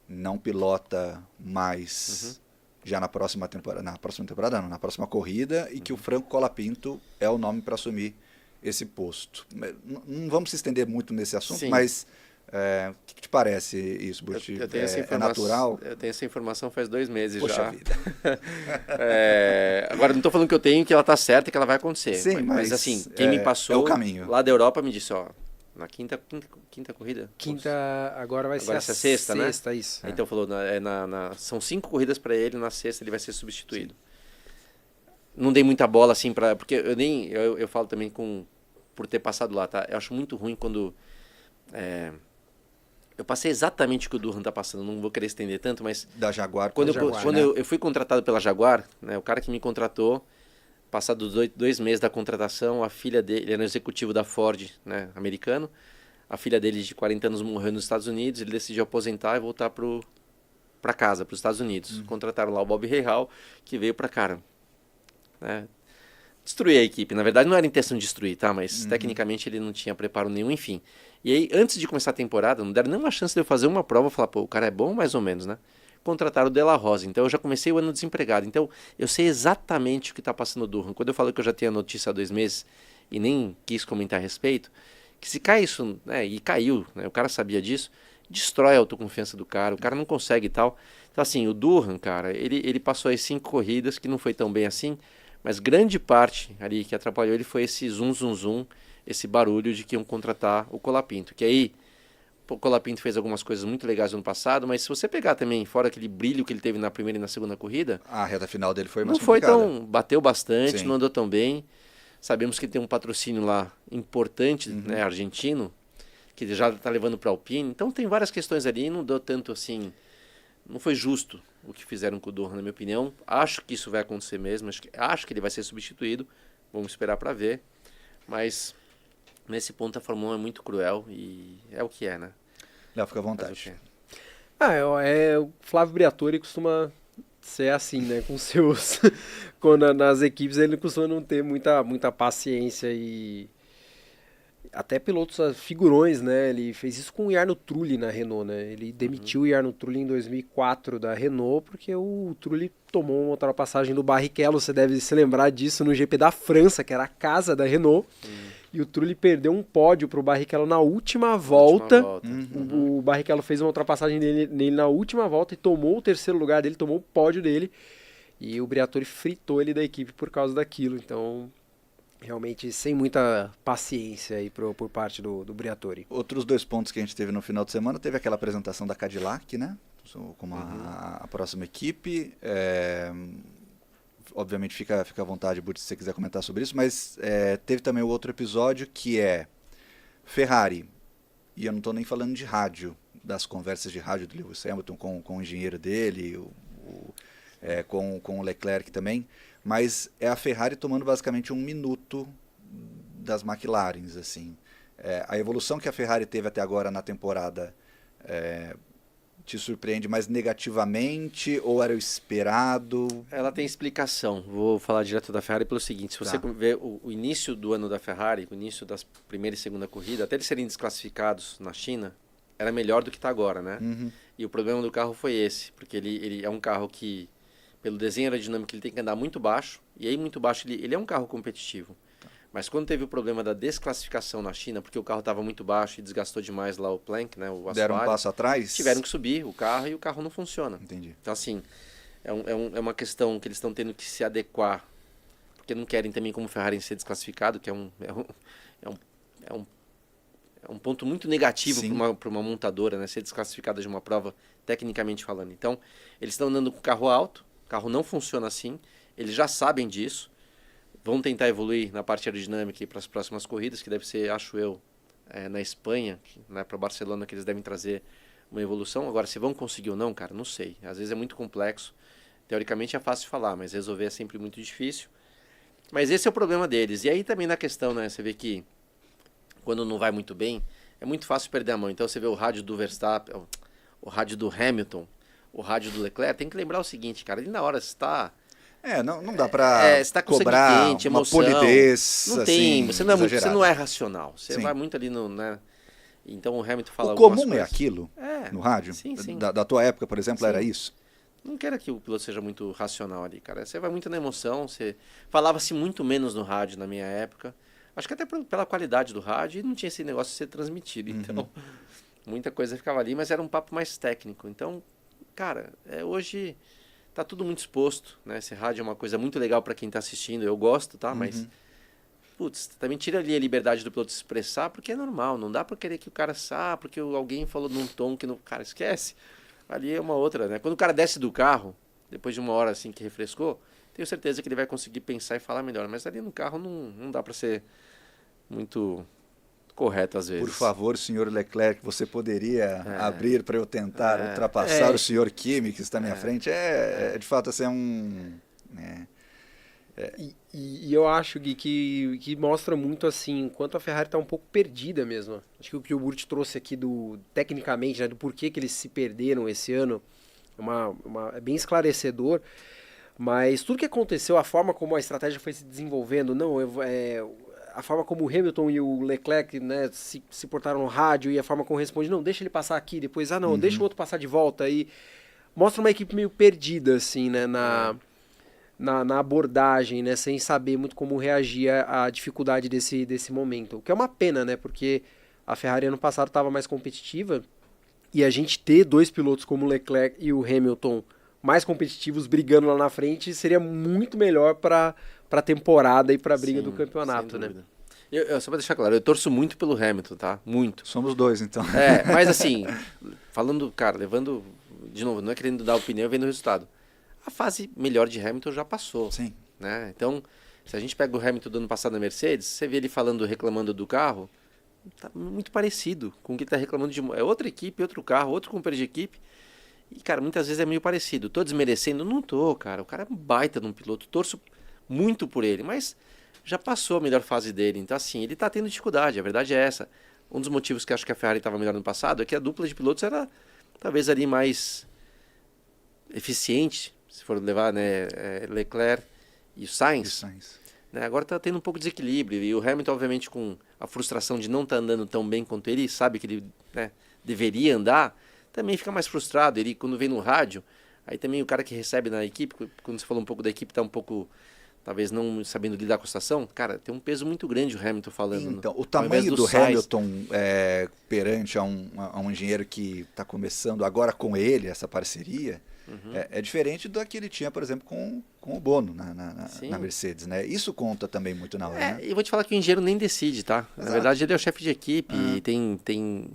não pilota mais... já na próxima temporada, na próxima corrida, e que o Franco Colapinto é o nome para assumir esse posto. Não vamos se estender muito nesse assunto, sim, mas o que te parece isso, Butti? Eu tenho essa informação, é natural? Eu tenho essa informação faz 2 meses. Poxa já. Vida. Agora, não estou falando que eu tenho, que ela está certa e que ela vai acontecer. Sim, mas assim, quem me passou é o caminho. Lá da Europa me disse, ó, na quinta corrida? Agora vai ser a sexta, né? Isso. Então falou, são 5 corridas para ele, na sexta ele vai ser substituído. Sim. Não dei muita bola assim para, porque eu falo também por ter passado lá, tá? Eu acho muito ruim quando eu passei exatamente o que o Doohan tá passando, não vou querer estender tanto, mas da Jaguar, quando eu fui contratado pela Jaguar, né, o cara que me contratou, passados 2 meses da contratação, a filha dele, ele era um executivo da Ford, né, americano, a filha dele de 40 anos morreu nos Estados Unidos, ele decidiu aposentar e voltar para casa, para os Estados Unidos. Contrataram lá o Bob Rahal, que veio para cá, né, destruir a equipe. Na verdade não era intenção de destruir, tá? Mas tecnicamente ele não tinha preparo nenhum, enfim. E aí, antes de começar a temporada, não deram nenhuma chance de eu fazer uma prova, falar, pô, o cara é bom mais ou menos, né? Contrataram o De La Rosa, então eu já comecei o ano desempregado. Então, eu sei exatamente o que está passando o Doohan. Quando eu falo que eu já tinha notícia há 2 meses e nem quis comentar a respeito, que se cai isso, né, e caiu, né, o cara sabia disso, destrói a autoconfiança do cara, o cara não consegue e tal. Então, assim, o Doohan, cara, ele passou as 5 corridas, que não foi tão bem assim, mas grande parte ali que atrapalhou ele foi esse zum, zum, zum, esse barulho de que iam contratar o Colapinto, que aí o Colapinto fez algumas coisas muito legais no ano passado, mas se você pegar também, fora aquele brilho que ele teve na primeira e na segunda corrida... A reta final dele foi mais complicada. Não foi tão... Bateu bastante, sim, não andou tão bem. Sabemos que tem um patrocínio lá importante, né, argentino, que já está levando para a Alpine. Então tem várias questões ali, não deu tanto assim... Não foi justo o que fizeram com o Doohan, na minha opinião. Acho que isso vai acontecer mesmo, acho que ele vai ser substituído. Vamos esperar para ver. Mas... nesse ponto a Fórmula 1 é muito cruel e é o que é, né? Léo, fica à vontade. O Flávio Briatore costuma ser assim, né? Com seus... nas equipes ele costuma não ter muita paciência e... até pilotos figurões, né? Ele fez isso com o Jarno Trulli na Renault, né? Ele demitiu o Jarno Trulli em 2004 da Renault porque o Trulli tomou uma ultrapassagem do Barrichello, você deve se lembrar disso, no GP da França, que era a casa da Renault. E o Trulli perdeu um pódio para o Barrichello na última volta. O Barrichello fez uma ultrapassagem nele na última volta e tomou o 3º lugar dele, tomou o pódio dele. E o Briatore fritou ele da equipe por causa daquilo. Então, realmente, sem muita paciência aí por parte do Briatore. Outros 2 pontos que a gente teve no final de semana, teve aquela apresentação da Cadillac, né? Como a próxima equipe. Obviamente fica à vontade, Butti, se você quiser comentar sobre isso, mas teve também o outro episódio que é Ferrari, e eu não estou nem falando de rádio, das conversas de rádio do Lewis Hamilton com o engenheiro dele, com o Leclerc também, mas é a Ferrari tomando basicamente 1 minuto das McLarens, assim. A evolução que a Ferrari teve até agora na temporada te surpreende mais negativamente ou era o esperado? Ela tem explicação. Vou falar direto da Ferrari pelo seguinte, se você ver o início do ano da Ferrari, o início das primeira e segunda corrida, até eles serem desclassificados na China, era melhor do que está agora, né? Uhum. E o problema do carro foi esse, porque ele é um carro que, pelo desenho aerodinâmico, ele tem que andar muito baixo, e aí muito baixo ele é um carro competitivo. Mas quando teve o problema da desclassificação na China, porque o carro estava muito baixo e desgastou demais lá o plank, né, o assoalho, Deram um passo atrás? tiveram que subir o carro e o carro não funciona. Entendi. Então, assim, é uma questão que eles estão tendo que se adequar, porque não querem também, como Ferrari, ser desclassificado, que é um ponto muito negativo para uma montadora, né, ser desclassificada de uma prova, tecnicamente falando. Então, eles estão andando com o carro alto, o carro não funciona assim, eles já sabem disso, vão tentar evoluir na parte aerodinâmica para as próximas corridas, que deve ser, acho eu, na Espanha, né, para Barcelona, que eles devem trazer uma evolução. Agora, se vão conseguir ou não, cara, não sei. Às vezes é muito complexo. Teoricamente é fácil de falar, mas resolver é sempre muito difícil. Mas esse é o problema deles. E aí também na questão, né, você vê que quando não vai muito bem, é muito fácil perder a mão. Então você vê o rádio do Verstappen, o rádio do Hamilton, o rádio do Leclerc, tem que lembrar o seguinte, cara, ali na hora você está... não dá pra você tá com cobrar sangue quente, uma emoção. Não Não tem, você não é racional. Você Sim. vai muito ali no... Né? Então o Hamilton fala O comum algumas coisas. aquilo no rádio? Sim, sim. Da tua época, por exemplo, Sim. era isso? Não quero que o piloto seja muito racional ali, cara. Você vai muito na emoção, falava-se muito menos no rádio na minha época. Acho que até pela qualidade do rádio e não tinha esse negócio de ser transmitido. Então, muita coisa ficava ali, mas era um papo mais técnico. Então, cara, hoje tá tudo muito exposto, né? Esse rádio é uma coisa muito legal para quem tá assistindo. Eu gosto, tá? Mas, putz, também tira ali a liberdade do piloto se expressar, porque é normal. Não dá para querer que o cara porque alguém falou num tom que não... Cara, esquece. Ali é uma outra, né? Quando o cara desce do carro, depois de uma hora assim que refrescou, tenho certeza que ele vai conseguir pensar e falar melhor. Mas ali no carro não dá para ser muito correto às vezes. Por favor, senhor Leclerc, você poderia abrir para eu tentar ultrapassar o senhor Kimi que está à minha frente? De fato, assim, E eu acho, Gui, que mostra muito assim, enquanto a Ferrari está um pouco perdida mesmo. Acho que o que o Burt trouxe aqui tecnicamente, né, do porquê que eles se perderam esse ano, é bem esclarecedor. Mas tudo que aconteceu, a forma como a estratégia foi se desenvolvendo, a forma como o Hamilton e o Leclerc, né, se portaram no rádio, e a forma como responde, não, deixa ele passar aqui, depois, deixa o outro passar de volta, e mostra uma equipe meio perdida, assim, né, na abordagem, né, sem saber muito como reagir à dificuldade desse momento. O que é uma pena, né, porque a Ferrari ano passado estava mais competitiva, e a gente ter dois pilotos como o Leclerc e o Hamilton mais competitivos brigando lá na frente seria muito melhor para a temporada e para a briga do campeonato, né? Só para deixar claro, eu torço muito pelo Hamilton, tá? Muito. Somos dois, então. Mas assim, falando, cara, levando, de novo, não é querendo dar opinião, vendo o resultado. A fase melhor de Hamilton já passou. Sim. Né? Então, se a gente pega o Hamilton do ano passado na Mercedes, você vê ele reclamando do carro, tá muito parecido com o que ele tá reclamando é outra equipe, outro carro, outro companheiro de equipe. E, cara, muitas vezes é meio parecido. Tô desmerecendo? Não tô, cara. O cara é um baita de um piloto. Torço muito por ele, mas já passou a melhor fase dele. Então, assim, ele tá tendo dificuldade. A verdade é essa. Um dos motivos que acho que a Ferrari estava melhor no passado é que a dupla de pilotos era talvez ali mais eficiente, se for levar, né, Leclerc e o Sainz. Né, agora tá tendo um pouco de desequilíbrio. E o Hamilton, obviamente, com a frustração de não estar andando tão bem quanto ele, sabe que ele, né, deveria andar, também fica mais frustrado. Ele, quando vem no rádio, aí também o cara que recebe na equipe, quando você falou um pouco da equipe, tá um pouco, talvez não sabendo lidar com a situação, cara, tem um peso muito grande o Hamilton falando. Então, o tamanho do Hamilton perante a um engenheiro que está começando agora com ele, essa parceria, é diferente do que ele tinha, por exemplo, com o Bono na Mercedes, né? Isso conta também muito na hora, né? Eu vou te falar que o engenheiro nem decide, tá? Exato. Na verdade, ele é o chefe de equipe, e tem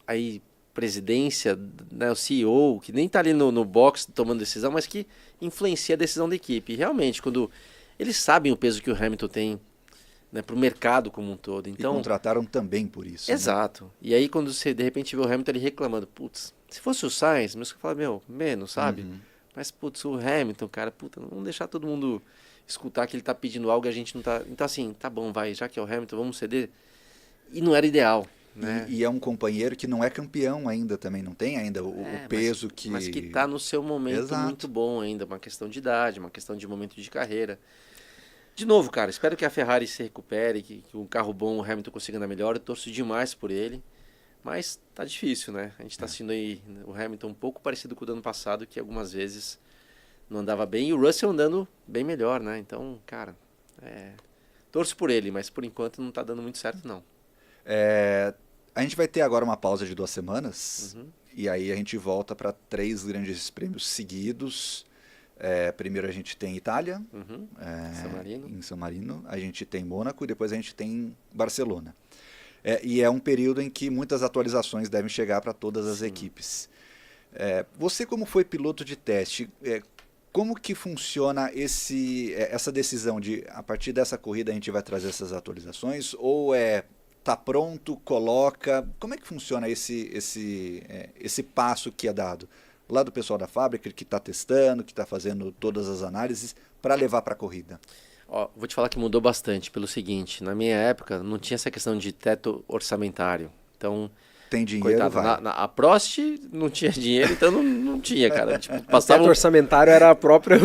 aí presidência, né, o CEO, que nem está ali no box tomando decisão, mas que influencia a decisão da equipe. E realmente, quando eles sabem o peso que o Hamilton tem, né, para o mercado como um todo. Então, e contrataram também por isso. Exato. Né? E aí, quando você de repente vê o Hamilton ali reclamando, putz, se fosse o Sainz, mas eu falo, menos, sabe? Mas, putz, o Hamilton, cara, puta, não vamos deixar todo mundo escutar que ele está pedindo algo e a gente não está. Então, assim, tá bom, vai, já que é o Hamilton, vamos ceder. E não era ideal. Né? E é um companheiro que não é campeão ainda também, não tem ainda o peso que... Mas que está no seu momento. Exato. Muito bom ainda, uma questão de idade, uma questão de momento de carreira. De novo, cara, espero que a Ferrari se recupere, que um carro bom o Hamilton consiga andar melhor, eu torço demais por ele, Mas tá difícil, né? A gente está assistindo aí o Hamilton um pouco parecido com o do ano passado, que algumas vezes não andava bem, e o Russell andando bem melhor, né? Então, cara, torço por ele, mas por enquanto não tá dando muito certo, não. A gente vai ter agora uma pausa de 2 semanas, e aí a gente volta para 3 grandes prêmios seguidos. Primeiro a gente tem Itália, em San Marino, a gente tem Mônaco e depois a gente tem Barcelona. E é um período em que muitas atualizações devem chegar para todas as equipes. Você, como foi piloto de teste, como que funciona essa decisão de, a partir dessa corrida, a gente vai trazer essas atualizações? Ou tá pronto, coloca? Como é que funciona esse passo que é dado? Lá do pessoal da fábrica, que está testando, que está fazendo todas as análises, para levar para a corrida? Vou te falar que mudou bastante pelo seguinte, na minha época não tinha essa questão de teto orçamentário, então... Tem dinheiro, coitado, vai. A Prost não tinha dinheiro, então não tinha, cara. Tipo, O teto orçamentário era a própria...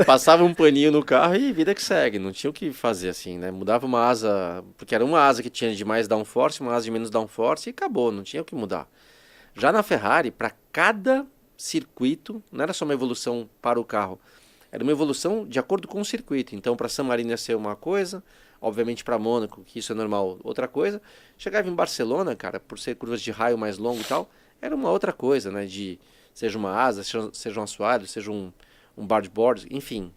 passava um paninho no carro e vida que segue, não tinha o que fazer assim, né? Mudava uma asa, porque era uma asa que tinha de mais downforce, uma asa de menos downforce e acabou, não tinha o que mudar. Já na Ferrari, para cada circuito, não era só uma evolução para o carro, era uma evolução de acordo com o circuito. Então, para San Marino ia ser uma coisa, obviamente para Mônaco, que isso é normal, outra coisa. Chegava em Barcelona, cara, por ser curvas de raio mais longo e tal, era uma outra coisa, né? Seja uma asa, seja um assoalho, seja um bargeboard, enfim.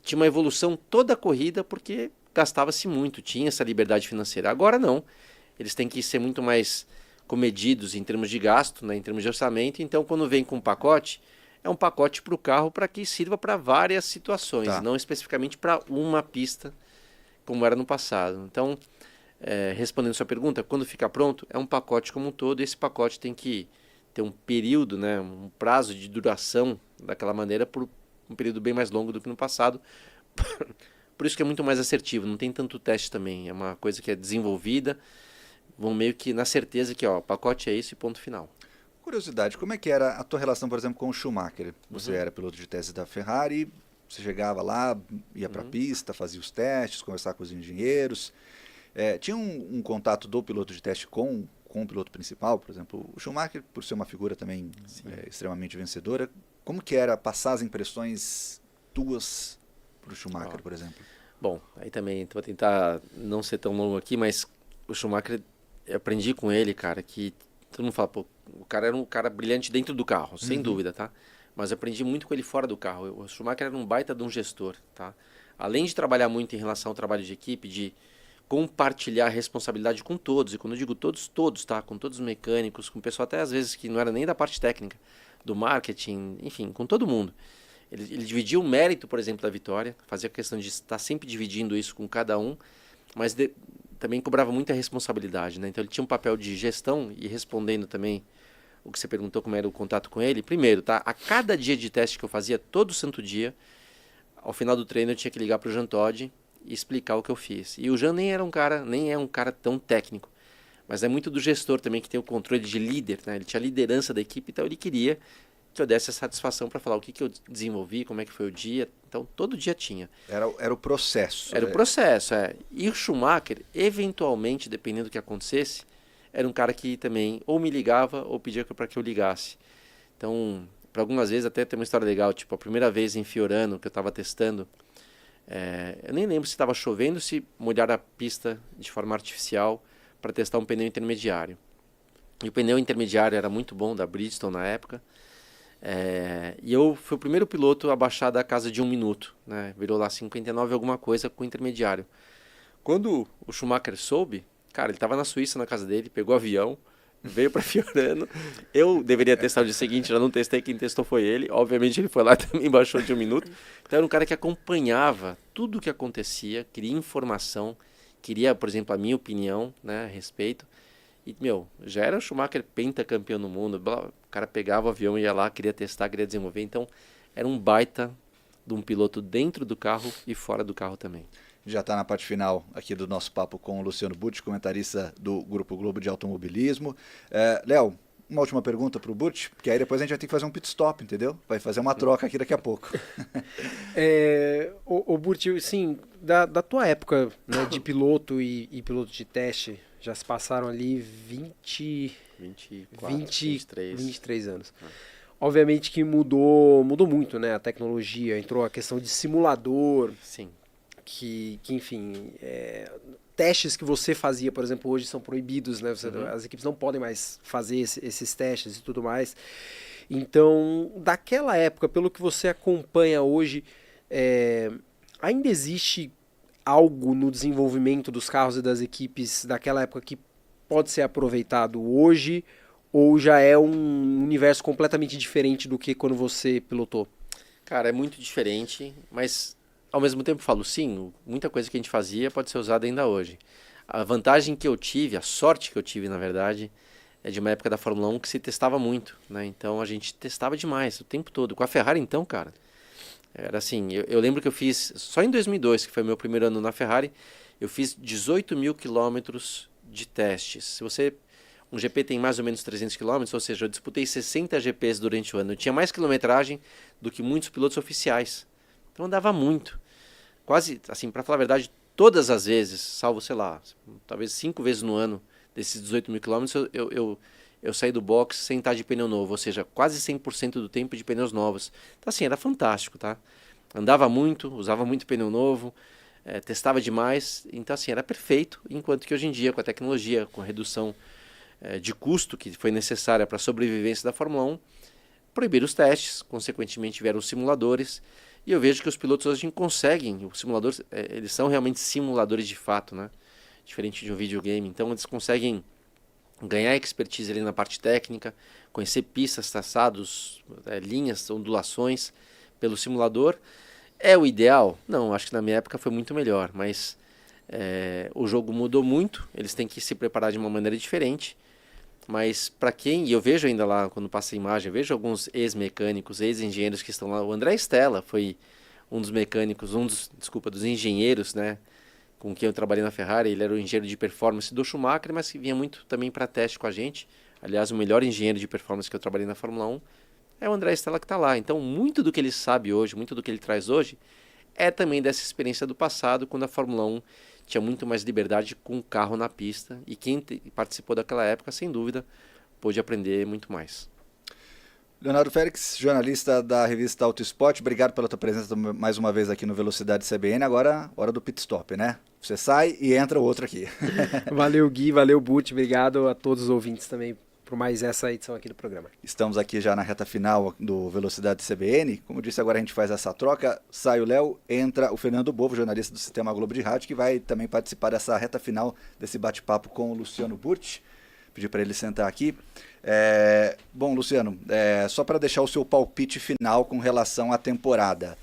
Tinha uma evolução toda a corrida porque gastava-se muito, tinha essa liberdade financeira. Agora não, eles têm que ser muito mais comedidos em termos de gasto, né, em termos de orçamento. Então, quando vem com um pacote, é um pacote para o carro para que sirva para várias situações, não especificamente para uma pista, como era no passado. Então, respondendo sua pergunta, quando ficar pronto, é um pacote como um todo, e esse pacote tem que ter um período, né, um prazo de duração daquela maneira por um período bem mais longo do que no passado. Por isso que é muito mais assertivo, não tem tanto teste também, é uma coisa que é desenvolvida, vão meio que na certeza que o pacote é isso e ponto final. Curiosidade, como é que era a tua relação, por exemplo, com o Schumacher? Você era piloto de testes da Ferrari, você chegava lá, ia para a pista, fazia os testes, conversava com os engenheiros. Tinha um contato do piloto de teste com o piloto principal, por exemplo, o Schumacher, por ser uma figura também extremamente vencedora. Como que era passar as impressões tuas para o Schumacher, por exemplo? Bom, aí também vou tentar não ser tão longo aqui, mas o Schumacher, eu aprendi com ele, cara, que todo mundo fala, pô, o cara era um cara brilhante dentro do carro, sem dúvida, tá? Mas eu aprendi muito com ele fora do carro. O Schumacher era um baita de um gestor, tá? Além de trabalhar muito em relação ao trabalho de equipe, de compartilhar a responsabilidade com todos, e quando eu digo todos, tá? Com todos os mecânicos, com o pessoal até às vezes que não era nem da parte técnica, do marketing, enfim, com todo mundo. Ele dividia o mérito, por exemplo, da vitória, fazia questão de estar sempre dividindo isso com cada um, mas também cobrava muita responsabilidade, né? Então ele tinha um papel de gestão, e respondendo também o que você perguntou, como era o contato com ele, primeiro, tá? A cada dia de teste que eu fazia, todo santo dia, ao final do treino eu tinha que ligar para o Jean Todt e explicar o que eu fiz. E o Jean nem é um cara tão técnico, mas é muito do gestor também, que tem o controle de líder, né? Ele tinha a liderança da equipe, então ele queria que eu desse a satisfação para falar o que eu desenvolvi, como é que foi o dia. Então, todo dia tinha. Era o processo. Era o processo, E o Schumacher, eventualmente, dependendo do que acontecesse, era um cara que também ou me ligava ou pedia para que eu ligasse. Então, para algumas vezes, até tem uma história legal, tipo, a primeira vez em Fiorano, que eu estava testando, eu nem lembro se estava chovendo, se molhar a pista de forma artificial para testar um pneu intermediário. E o pneu intermediário era muito bom, da Bridgestone na época. E eu fui o primeiro piloto a baixar da casa de 1 minuto, né? Virou lá 59 alguma coisa com o intermediário. Quando o Schumacher soube, cara, ele estava na Suíça, na casa dele, pegou avião, veio para Fiorano. Eu deveria testar o dia seguinte, já não testei, quem testou foi ele. Obviamente ele foi lá também, baixou de 1 minuto. Então era um cara que acompanhava tudo o que acontecia, queria informação, queria, por exemplo, a minha opinião, né, a respeito. E, já era o Schumacher pentacampeão no mundo, o cara pegava o avião, ia lá, queria testar, queria desenvolver. Então, era um baita de um piloto dentro do carro e fora do carro também. Já está na parte final aqui do nosso papo com o Luciano Burti, comentarista do Grupo Globo de Automobilismo. Léo, uma última pergunta para o Burti, porque aí depois a gente vai ter que fazer um pit stop, entendeu? Vai fazer uma troca aqui daqui a pouco. O Burti, sim, da tua época, né, de piloto e piloto de teste, Já se passaram ali 23 anos. Obviamente que mudou muito, né? A tecnologia, entrou a questão de simulador. Sim. Que enfim, testes que você fazia, por exemplo, hoje são proibidos, né? As equipes não podem mais fazer esses testes e tudo mais. Então, daquela época, pelo que você acompanha hoje, ainda existe algo no desenvolvimento dos carros e das equipes daquela época que pode ser aproveitado hoje, ou já é um universo completamente diferente do que quando você pilotou? Cara, é muito diferente, mas ao mesmo tempo falo sim, muita coisa que a gente fazia pode ser usada ainda hoje. A vantagem que eu tive, a sorte que eu tive, na verdade, é de uma época da Fórmula 1 que se testava muito, né? Então a gente testava demais o tempo todo. Com a Ferrari, então, cara, era assim, eu lembro que eu fiz, só em 2002, que foi meu primeiro ano na Ferrari, eu fiz 18 mil quilômetros de testes. Um GP tem mais ou menos 300 quilômetros, ou seja, eu disputei 60 GPs durante o ano. Eu tinha mais quilometragem do que muitos pilotos oficiais. Então andava muito. Quase, assim, para falar a verdade, todas as vezes, salvo, sei lá, talvez 5 vezes no ano, desses 18 mil quilômetros, eu saí do box sem estar de pneu novo, ou seja, quase 100% do tempo de pneus novos. Então, assim, era fantástico, tá? Andava muito, usava muito pneu novo, testava demais, então, assim, era perfeito, enquanto que hoje em dia, com a tecnologia, com a redução de custo que foi necessária para a sobrevivência da Fórmula 1, proibiram os testes, consequentemente vieram os simuladores, e eu vejo que os pilotos hoje conseguem, os simuladores, eles são realmente simuladores de fato, né? Diferente de um videogame, então eles conseguem ganhar expertise ali na parte técnica, conhecer pistas, traçados, linhas, ondulações pelo simulador. É o ideal? Não, acho que na minha época foi muito melhor, mas o jogo mudou muito, eles têm que se preparar de uma maneira diferente. Mas para quem, e eu vejo ainda lá, quando passa a imagem, eu vejo alguns ex-mecânicos, ex-engenheiros que estão lá. O André Stella foi um dos mecânicos, dos engenheiros, né, com quem eu trabalhei na Ferrari. Ele era o engenheiro de performance do Schumacher, mas que vinha muito também para teste com a gente. Aliás, o melhor engenheiro de performance que eu trabalhei na Fórmula 1 é o André Stella que está lá. Então, muito do que ele sabe hoje, muito do que ele traz hoje, é também dessa experiência do passado, quando a Fórmula 1 tinha muito mais liberdade com o carro na pista, e quem participou daquela época, sem dúvida, pôde aprender muito mais. Leonardo Félix, jornalista da revista Auto Sport, obrigado pela tua presença mais uma vez aqui no Velocidade CBN. Agora, hora do pit stop, né? Você sai e entra outro aqui. Valeu, Gui, valeu, Butch, obrigado a todos os ouvintes também por mais essa edição aqui do programa. Estamos aqui já na reta final do Velocidade CBN. Como eu disse, agora a gente faz essa troca. Sai o Léo, entra o Fernando Bovo, jornalista do Sistema Globo de Rádio, que vai também participar dessa reta final desse bate-papo com o Luciano Burti. Pedir para ele sentar aqui. Bom, Luciano, só para deixar o seu palpite final com relação à temporada.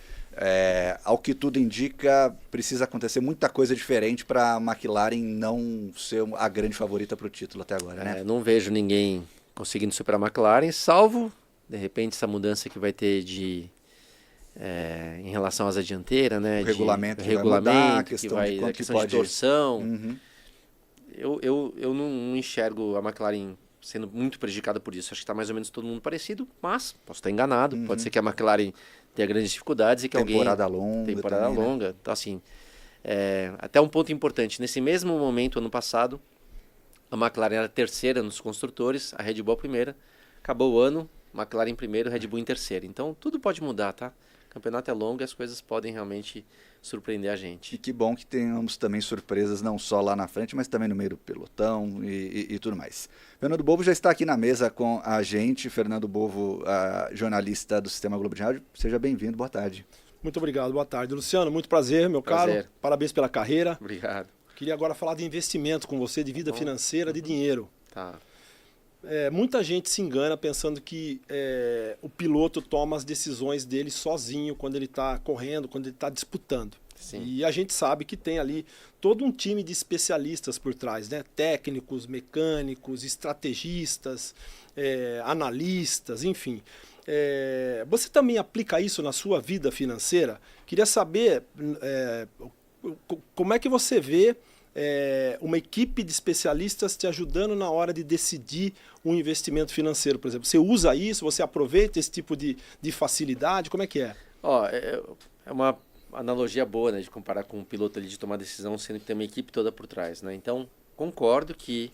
Ao que tudo indica, precisa acontecer muita coisa diferente para a McLaren não ser a grande favorita para o título até agora, né? Não vejo ninguém conseguindo superar a McLaren, salvo, de repente, essa mudança que vai ter em relação à asa dianteira, né? O regulamento vai mudar, a questão de torção. Uhum. Eu não enxergo a McLaren sendo muito prejudicada por isso. Acho que está mais ou menos todo mundo parecido, mas posso estar enganado. Pode ser que a McLaren tenha grandes dificuldades e que temporada longa. Né? Então, assim, até um ponto importante. Nesse mesmo momento, ano passado, a McLaren era a terceira nos construtores, a Red Bull a primeira. Acabou o ano, McLaren em primeiro, Red Bull em terceiro. Então, tudo pode mudar, tá? O campeonato é longo e as coisas podem realmente surpreender a gente. E que bom que tenhamos também surpresas, não só lá na frente, mas também no meio do pelotão e tudo mais. Fernando Bovo já está aqui na mesa com a gente. Fernando Bovo, jornalista do Sistema Globo de Rádio. Seja bem-vindo, boa tarde. Muito obrigado, boa tarde. Luciano, muito prazer, meu caro. Parabéns pela carreira. Obrigado. Queria agora falar de investimento com você, de vida financeira, de dinheiro. Tá. Muita gente se engana pensando que o piloto toma as decisões dele sozinho quando ele está correndo, quando ele está disputando. Sim. E a gente sabe que tem ali todo um time de especialistas por trás, né? Técnicos, mecânicos, estrategistas, analistas, enfim. Você também aplica isso na sua vida financeira? Queria saber como é que você vê uma equipe de especialistas te ajudando na hora de decidir um investimento financeiro, por exemplo. Você usa isso? Você aproveita esse tipo de facilidade? Como é que é? É uma analogia boa, né, de comparar com um piloto ali de tomar decisão, sendo que tem uma equipe toda por trás, né? Então, concordo que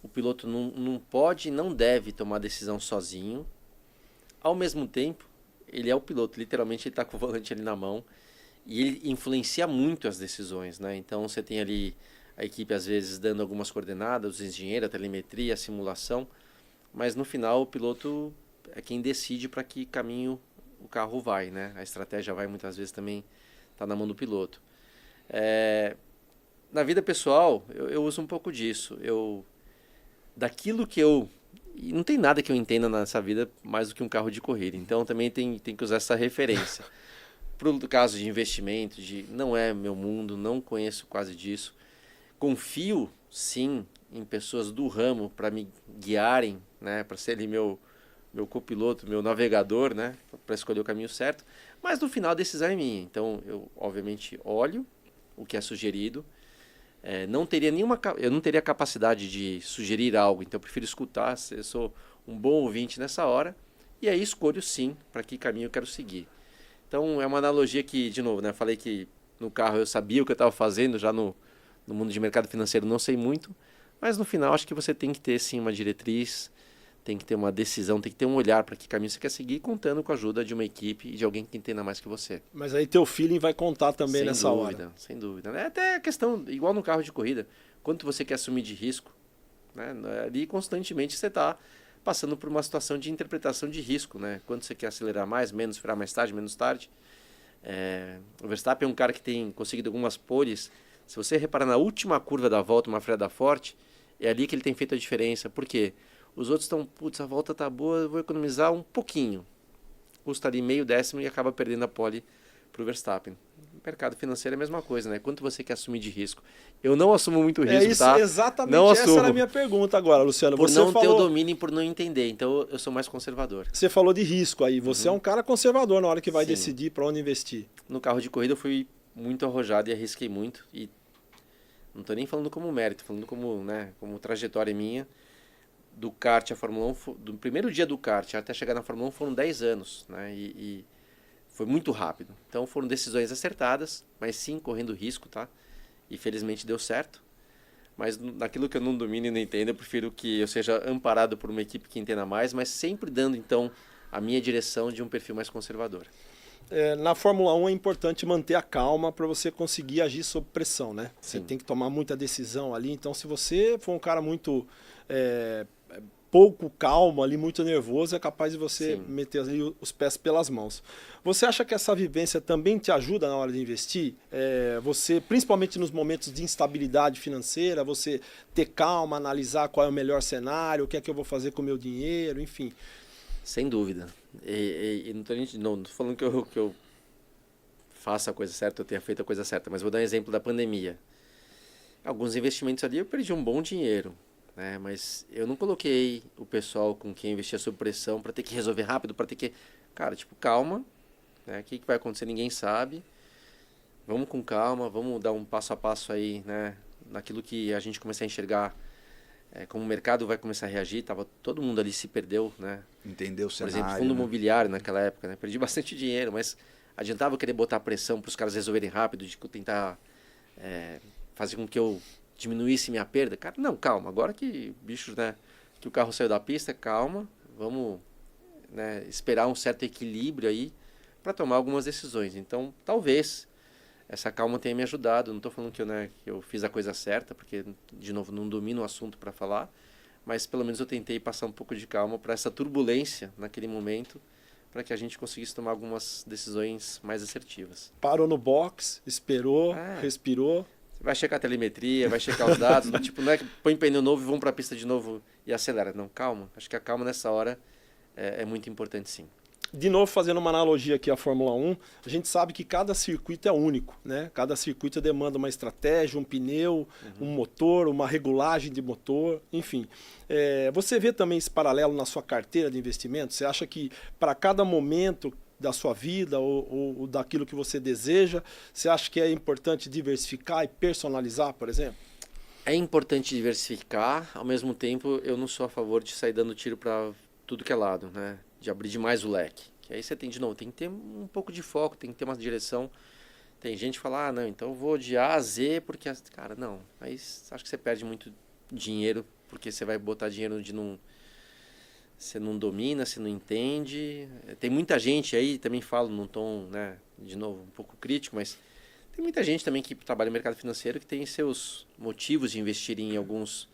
o piloto não pode e não deve tomar decisão sozinho. Ao mesmo tempo, ele é o piloto, literalmente ele está com o volante ali na mão e ele influencia muito as decisões, né? Então você tem ali a equipe às vezes dando algumas coordenadas, os engenheiros, a telemetria, a simulação, mas no final o piloto é quem decide para que caminho o carro vai, né? A estratégia vai muitas vezes também tá na mão do piloto. Na vida pessoal, eu uso um pouco disso. Daquilo que e não tem nada que eu entenda nessa vida mais do que um carro de corrida. Então também tem que usar essa referência. Para o caso de investimento, não é meu mundo, não conheço quase disso. Confio, sim, em pessoas do ramo para me guiarem, né? Para ser ali meu copiloto, meu navegador, né? Para escolher o caminho certo. Mas no final a decisão é minha. Então eu, obviamente, olho o que é sugerido. Eu não teria capacidade de sugerir algo, então eu prefiro escutar, eu sou um bom ouvinte nessa hora, e aí escolho sim para que caminho eu quero seguir. Então é uma analogia que, de novo, né, falei que no carro eu sabia o que eu estava fazendo, já no mundo de mercado financeiro não sei muito, mas no final acho que você tem que ter sim uma diretriz, tem que ter uma decisão, tem que ter um olhar para que caminho você quer seguir, contando com a ajuda de uma equipe e de alguém que entenda mais que você. Mas aí teu feeling vai contar também nessa hora. Sem dúvida. É até a questão, igual no carro de corrida, quanto você quer assumir de risco, né? Ali constantemente você está passando por uma situação de interpretação de risco, né? Quanto você quer acelerar mais, menos, frear mais tarde, menos tarde. O Verstappen é um cara que tem conseguido algumas poles. Se você reparar na última curva da volta, uma freada forte, é ali que ele tem feito a diferença. Por quê? Os outros estão, a volta tá boa, eu vou economizar um pouquinho. Custa ali meio décimo e acaba perdendo a pole para o Verstappen. No mercado financeiro é a mesma coisa, né? Quanto você quer assumir de risco? Eu não assumo muito risco, isso, tá? Exatamente, não essa assumo. era a minha pergunta agora, Luciano. Por você não falou, ter o domínio e por não entender, então eu sou mais conservador. Você falou de risco aí, você é um cara conservador na hora que vai Sim. decidir para onde investir. No carro de corrida eu fui muito arrojado e arrisquei muito. E não estou nem falando como mérito, falando como trajetória minha. Do kart à Fórmula 1, do primeiro dia do kart até chegar na Fórmula 1 foram 10 anos, né? E foi muito rápido. Então foram decisões acertadas, mas sim correndo risco, tá? E felizmente deu certo. Mas naquilo que eu não domino e não entendo, eu prefiro que eu seja amparado por uma equipe que entenda mais, mas sempre dando então a minha direção de um perfil mais conservador. Na Fórmula 1 é importante manter a calma para você conseguir agir sob pressão, né? Você tem que tomar muita decisão ali. Então, se você for um cara muito pouco calmo ali, muito nervoso, é capaz de você meter ali os pés pelas mãos. Você acha que essa vivência também te ajuda na hora de investir? Você, principalmente nos momentos de instabilidade financeira, você ter calma, analisar qual é o melhor cenário, o que é que eu vou fazer com o meu dinheiro, enfim. Sem dúvida. E não tô falando que eu faça a coisa certa, eu tenha feito a coisa certa, mas vou dar um exemplo da pandemia. Alguns investimentos ali eu perdi um bom dinheiro, né? Mas eu não coloquei o pessoal com quem eu investia sob pressão para ter que resolver rápido, para ter que... Cara, calma, né? O que vai acontecer ninguém sabe. Vamos com calma, vamos dar um passo a passo aí, né? Naquilo que a gente começar a enxergar como o mercado vai começar a reagir. Todo mundo ali se perdeu, né? Entendeu o cenário. Por exemplo, fundo imobiliário naquela época, né? Perdi bastante dinheiro, mas adiantava eu querer botar pressão para os caras resolverem rápido, de tentar fazer com que eu diminuísse minha perda. Cara, não, calma, agora que bicho, né, que o carro saiu da pista, calma, vamos, né, esperar um certo equilíbrio aí para tomar algumas decisões. Então, talvez essa calma tenha me ajudado. Não estou falando que eu fiz a coisa certa, porque, de novo, não domino o assunto para falar, mas pelo menos eu tentei passar um pouco de calma para essa turbulência naquele momento, para que a gente conseguisse tomar algumas decisões mais assertivas. Parou no box, esperou, respirou. Vai checar a telemetria, vai checar os dados, não é que põe pneu novo e vamos para a pista de novo e acelera. Não, calma. Acho que a calma nessa hora é muito importante, sim. De novo, fazendo uma analogia aqui à Fórmula 1, a gente sabe que cada circuito é único, né? Cada circuito demanda uma estratégia, um pneu, um motor, uma regulagem de motor, enfim. Você vê também esse paralelo na sua carteira de investimento? Você acha que para cada momento da sua vida ou daquilo que você deseja, você acha que é importante diversificar e personalizar, por exemplo? É importante diversificar, ao mesmo tempo eu não sou a favor de sair dando tiro para tudo que é lado, né? De abrir demais o leque. Que aí você tem que ter um pouco de foco, tem que ter uma direção, Tem gente que fala, não, então eu vou de A a Z, porque, cara, não. Aí acho que você perde muito dinheiro, porque você vai botar dinheiro onde você não domina, você não entende. Tem muita gente aí, também falo num tom, né, de novo, um pouco crítico, mas tem muita gente também que trabalha no mercado financeiro que tem seus motivos de investir em alguns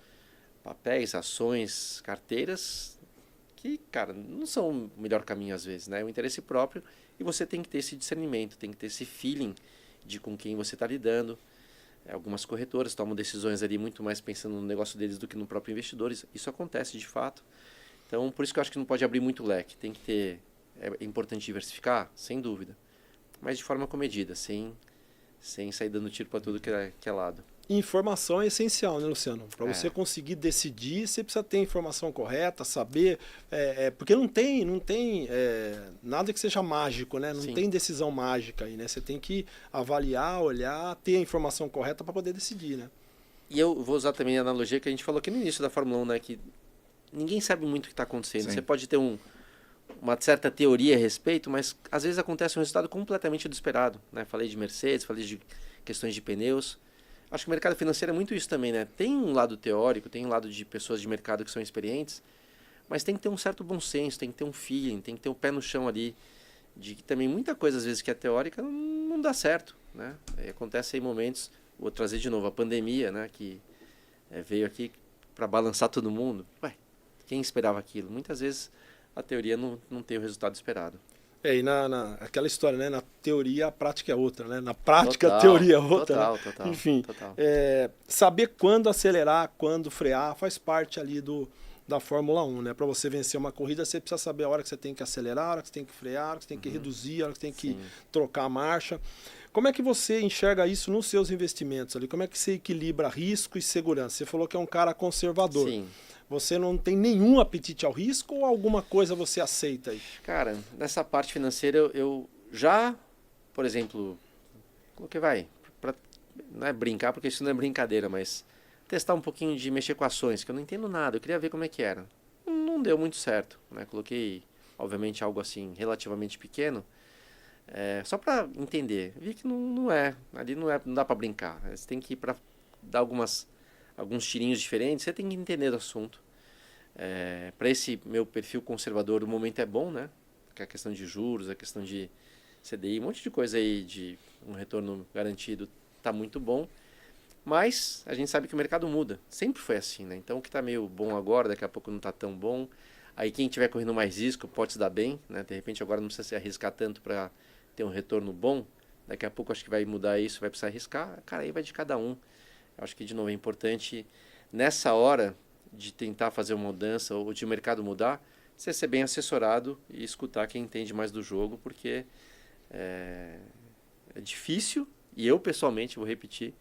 papéis, ações, carteiras, que, cara, não são o melhor caminho às vezes, né? É o interesse próprio e você tem que ter esse discernimento, tem que ter esse feeling de com quem você está lidando. Algumas corretoras tomam decisões ali muito mais pensando no negócio deles do que no próprio investidor. Isso acontece de fato. Então, por isso que eu acho que não pode abrir muito leque. Tem que ter... É importante diversificar, sem dúvida. Mas de forma comedida, sem sair dando tiro para tudo que é lado. Informação é essencial, né, Luciano? Para você conseguir decidir, você precisa ter a informação correta, saber, porque não tem nada que seja mágico, né? Não Sim. tem decisão mágica aí, né? Você tem que avaliar, olhar, ter a informação correta para poder decidir, né? E eu vou usar também a analogia que a gente falou aqui no início da Fórmula 1, né? Que ninguém sabe muito o que está acontecendo. Sim. Você pode ter uma certa teoria a respeito, mas às vezes acontece um resultado completamente inesperado, né? Falei de Mercedes, falei de questões de pneus. Acho que o mercado financeiro é muito isso também, né? Tem um lado teórico, tem um lado de pessoas de mercado que são experientes, mas tem que ter um certo bom senso, tem que ter um feeling, tem que ter um pé no chão ali, de que também muita coisa às vezes que é teórica não dá certo, né? E acontece aí momentos, vou trazer de novo a pandemia, né? Que veio aqui para balançar todo mundo. Ué, quem esperava aquilo? Muitas vezes a teoria não tem o resultado esperado. E aquela história, né? Na teoria a prática é outra, né? Na prática Total, a teoria é outra. Total. Enfim, Total. Saber quando acelerar, quando frear, faz parte ali da Fórmula 1, né? Para você vencer uma corrida, você precisa saber a hora que você tem que acelerar, a hora que você tem que frear, a hora que você tem que reduzir, a hora que você tem que trocar a marcha. Como é que você enxerga isso nos seus investimentos ali? Como é que você equilibra risco e segurança? Você falou que é um cara conservador. Sim. Você não tem nenhum apetite ao risco ou alguma coisa você aceita aí? Cara, nessa parte financeira eu já, por exemplo, coloquei, não é brincar, porque isso não é brincadeira, mas testar um pouquinho de mexer com ações, que eu não entendo nada, eu queria ver como é que era. Não deu muito certo, né? Coloquei, obviamente, algo assim relativamente pequeno, só para entender. Vi que não ali não dá para brincar. Você tem que ir para dar alguns tirinhos diferentes, você tem que entender do assunto. Para esse meu perfil conservador, o momento é bom, né? Que é a questão de juros, a questão de CDI, um monte de coisa aí de um retorno garantido está muito bom. Mas a gente sabe que o mercado muda. Sempre foi assim, né? Então o que está meio bom agora, daqui a pouco não está tão bom. Aí quem estiver correndo mais risco pode se dar bem, né? De repente agora não precisa se arriscar tanto para ter um retorno bom. Daqui a pouco acho que vai mudar isso, vai precisar arriscar. Cara, aí vai de cada um. Eu acho que, de novo, é importante, nessa hora de tentar fazer uma mudança ou de o mercado mudar, você ser bem assessorado e escutar quem entende mais do jogo, porque é difícil, e eu, pessoalmente, vou repetir,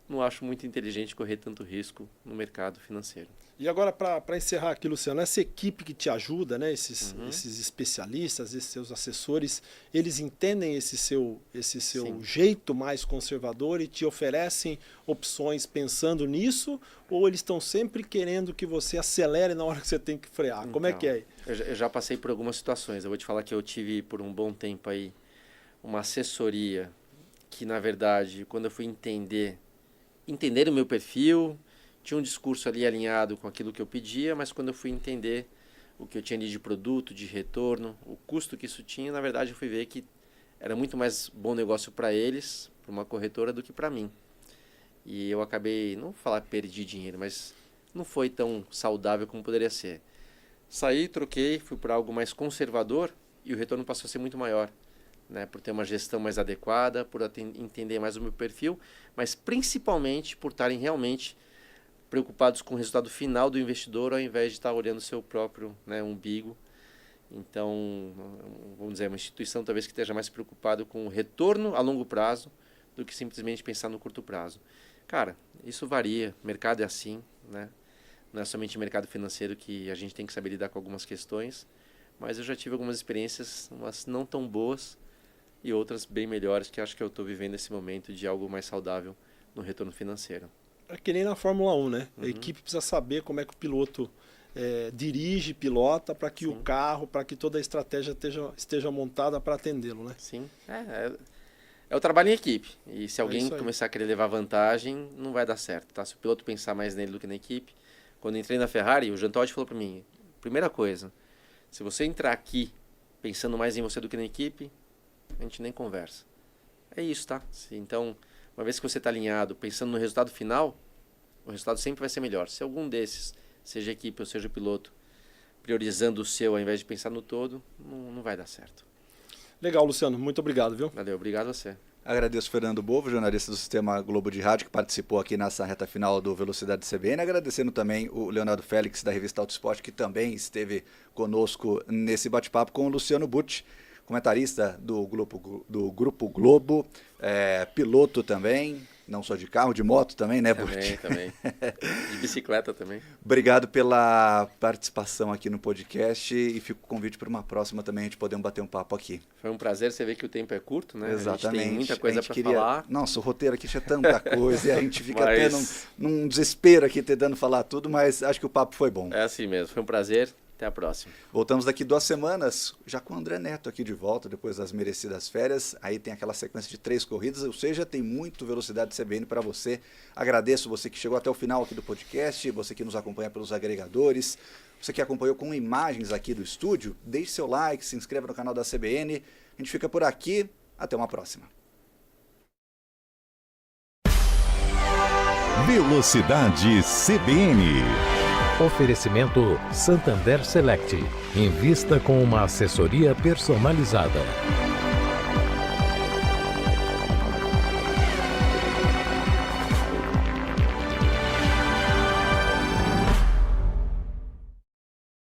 não acho muito inteligente correr tanto risco no mercado financeiro. E agora, para encerrar aqui, Luciano, essa equipe que te ajuda, né, esses especialistas, esses seus assessores, eles entendem esse seu jeito mais conservador e te oferecem opções pensando nisso, ou eles estão sempre querendo que você acelere na hora que você tem que frear? Como é que é? Eu já passei por algumas situações. Eu vou te falar que eu tive por um bom tempo aí uma assessoria que, na verdade, quando eu fui entender o meu perfil, tinha um discurso ali alinhado com aquilo que eu pedia, mas quando eu fui entender o que eu tinha ali de produto, de retorno, o custo que isso tinha, na verdade eu fui ver que era muito mais bom negócio para eles, para uma corretora, do que para mim. E eu acabei, não vou falar perdi dinheiro, mas não foi tão saudável como poderia ser. Saí, troquei, fui para algo mais conservador e o retorno passou a ser muito maior. Né, por ter uma gestão mais adequada, por entender mais o meu perfil, mas principalmente por estarem realmente preocupados com o resultado final do investidor, ao invés de estar olhando o seu próprio, né, umbigo. Então, vamos dizer, uma instituição talvez que esteja mais preocupada com o retorno a longo prazo do que simplesmente pensar no curto prazo. Cara, isso varia, o mercado é assim, né? Não é somente o mercado financeiro que a gente tem que saber lidar com algumas questões, mas eu já tive algumas experiências, umas não tão boas, e outras bem melhores, que acho que eu estou vivendo esse momento de algo mais saudável no retorno financeiro. É que nem na Fórmula 1, né? A equipe precisa saber como é que o piloto dirige, pilota, para que o carro, para que toda a estratégia esteja montada para atendê-lo, né? Sim, É o trabalho em equipe. E se alguém isso aí. começar a querer levar vantagem, não vai dar certo, tá? Se o piloto pensar mais nele do que na equipe. Quando eu entrei na Ferrari, o Jean Todt falou para mim, primeira coisa, se você entrar aqui pensando mais em você do que na equipe, a gente nem conversa. É isso, tá? Então, uma vez que você está alinhado, pensando no resultado final, o resultado sempre vai ser melhor. Se algum desses, seja a equipe ou seja o piloto, priorizando o seu ao invés de pensar no todo, não vai dar certo. Legal, Luciano. Muito obrigado, viu? Valeu, obrigado a você. Agradeço o Fernando Bovo, jornalista do Sistema Globo de Rádio, que participou aqui nessa reta final do Velocidade CBN. Agradecendo também o Leonardo Félix, da revista Auto Esporte, que também esteve conosco nesse bate-papo com o Luciano Butti, comentarista do Grupo Globo, piloto também, não só de carro, de moto também, né, Butti? Também. De bicicleta também. Obrigado pela participação aqui no podcast e fico com o convite para uma próxima também a gente poder bater um papo aqui. Foi um prazer, você vê que o tempo é curto, né? Exatamente. A gente tem muita coisa para falar. Nossa, o roteiro aqui tinha tanta coisa e a gente fica até num desespero aqui tentando falar tudo, mas acho que o papo foi bom. É assim mesmo, foi um prazer. Até a próxima. Voltamos daqui 2 semanas, já com o André Neto aqui de volta, depois das merecidas férias. Aí tem aquela sequência de 3 corridas, ou seja, tem muito Velocidade CBN para você. Agradeço você que chegou até o final aqui do podcast, você que nos acompanha pelos agregadores, você que acompanhou com imagens aqui do estúdio. Deixe seu like, se inscreva no canal da CBN. A gente fica por aqui, até uma próxima. Velocidade CBN. Oferecimento Santander Select. Invista com uma assessoria personalizada.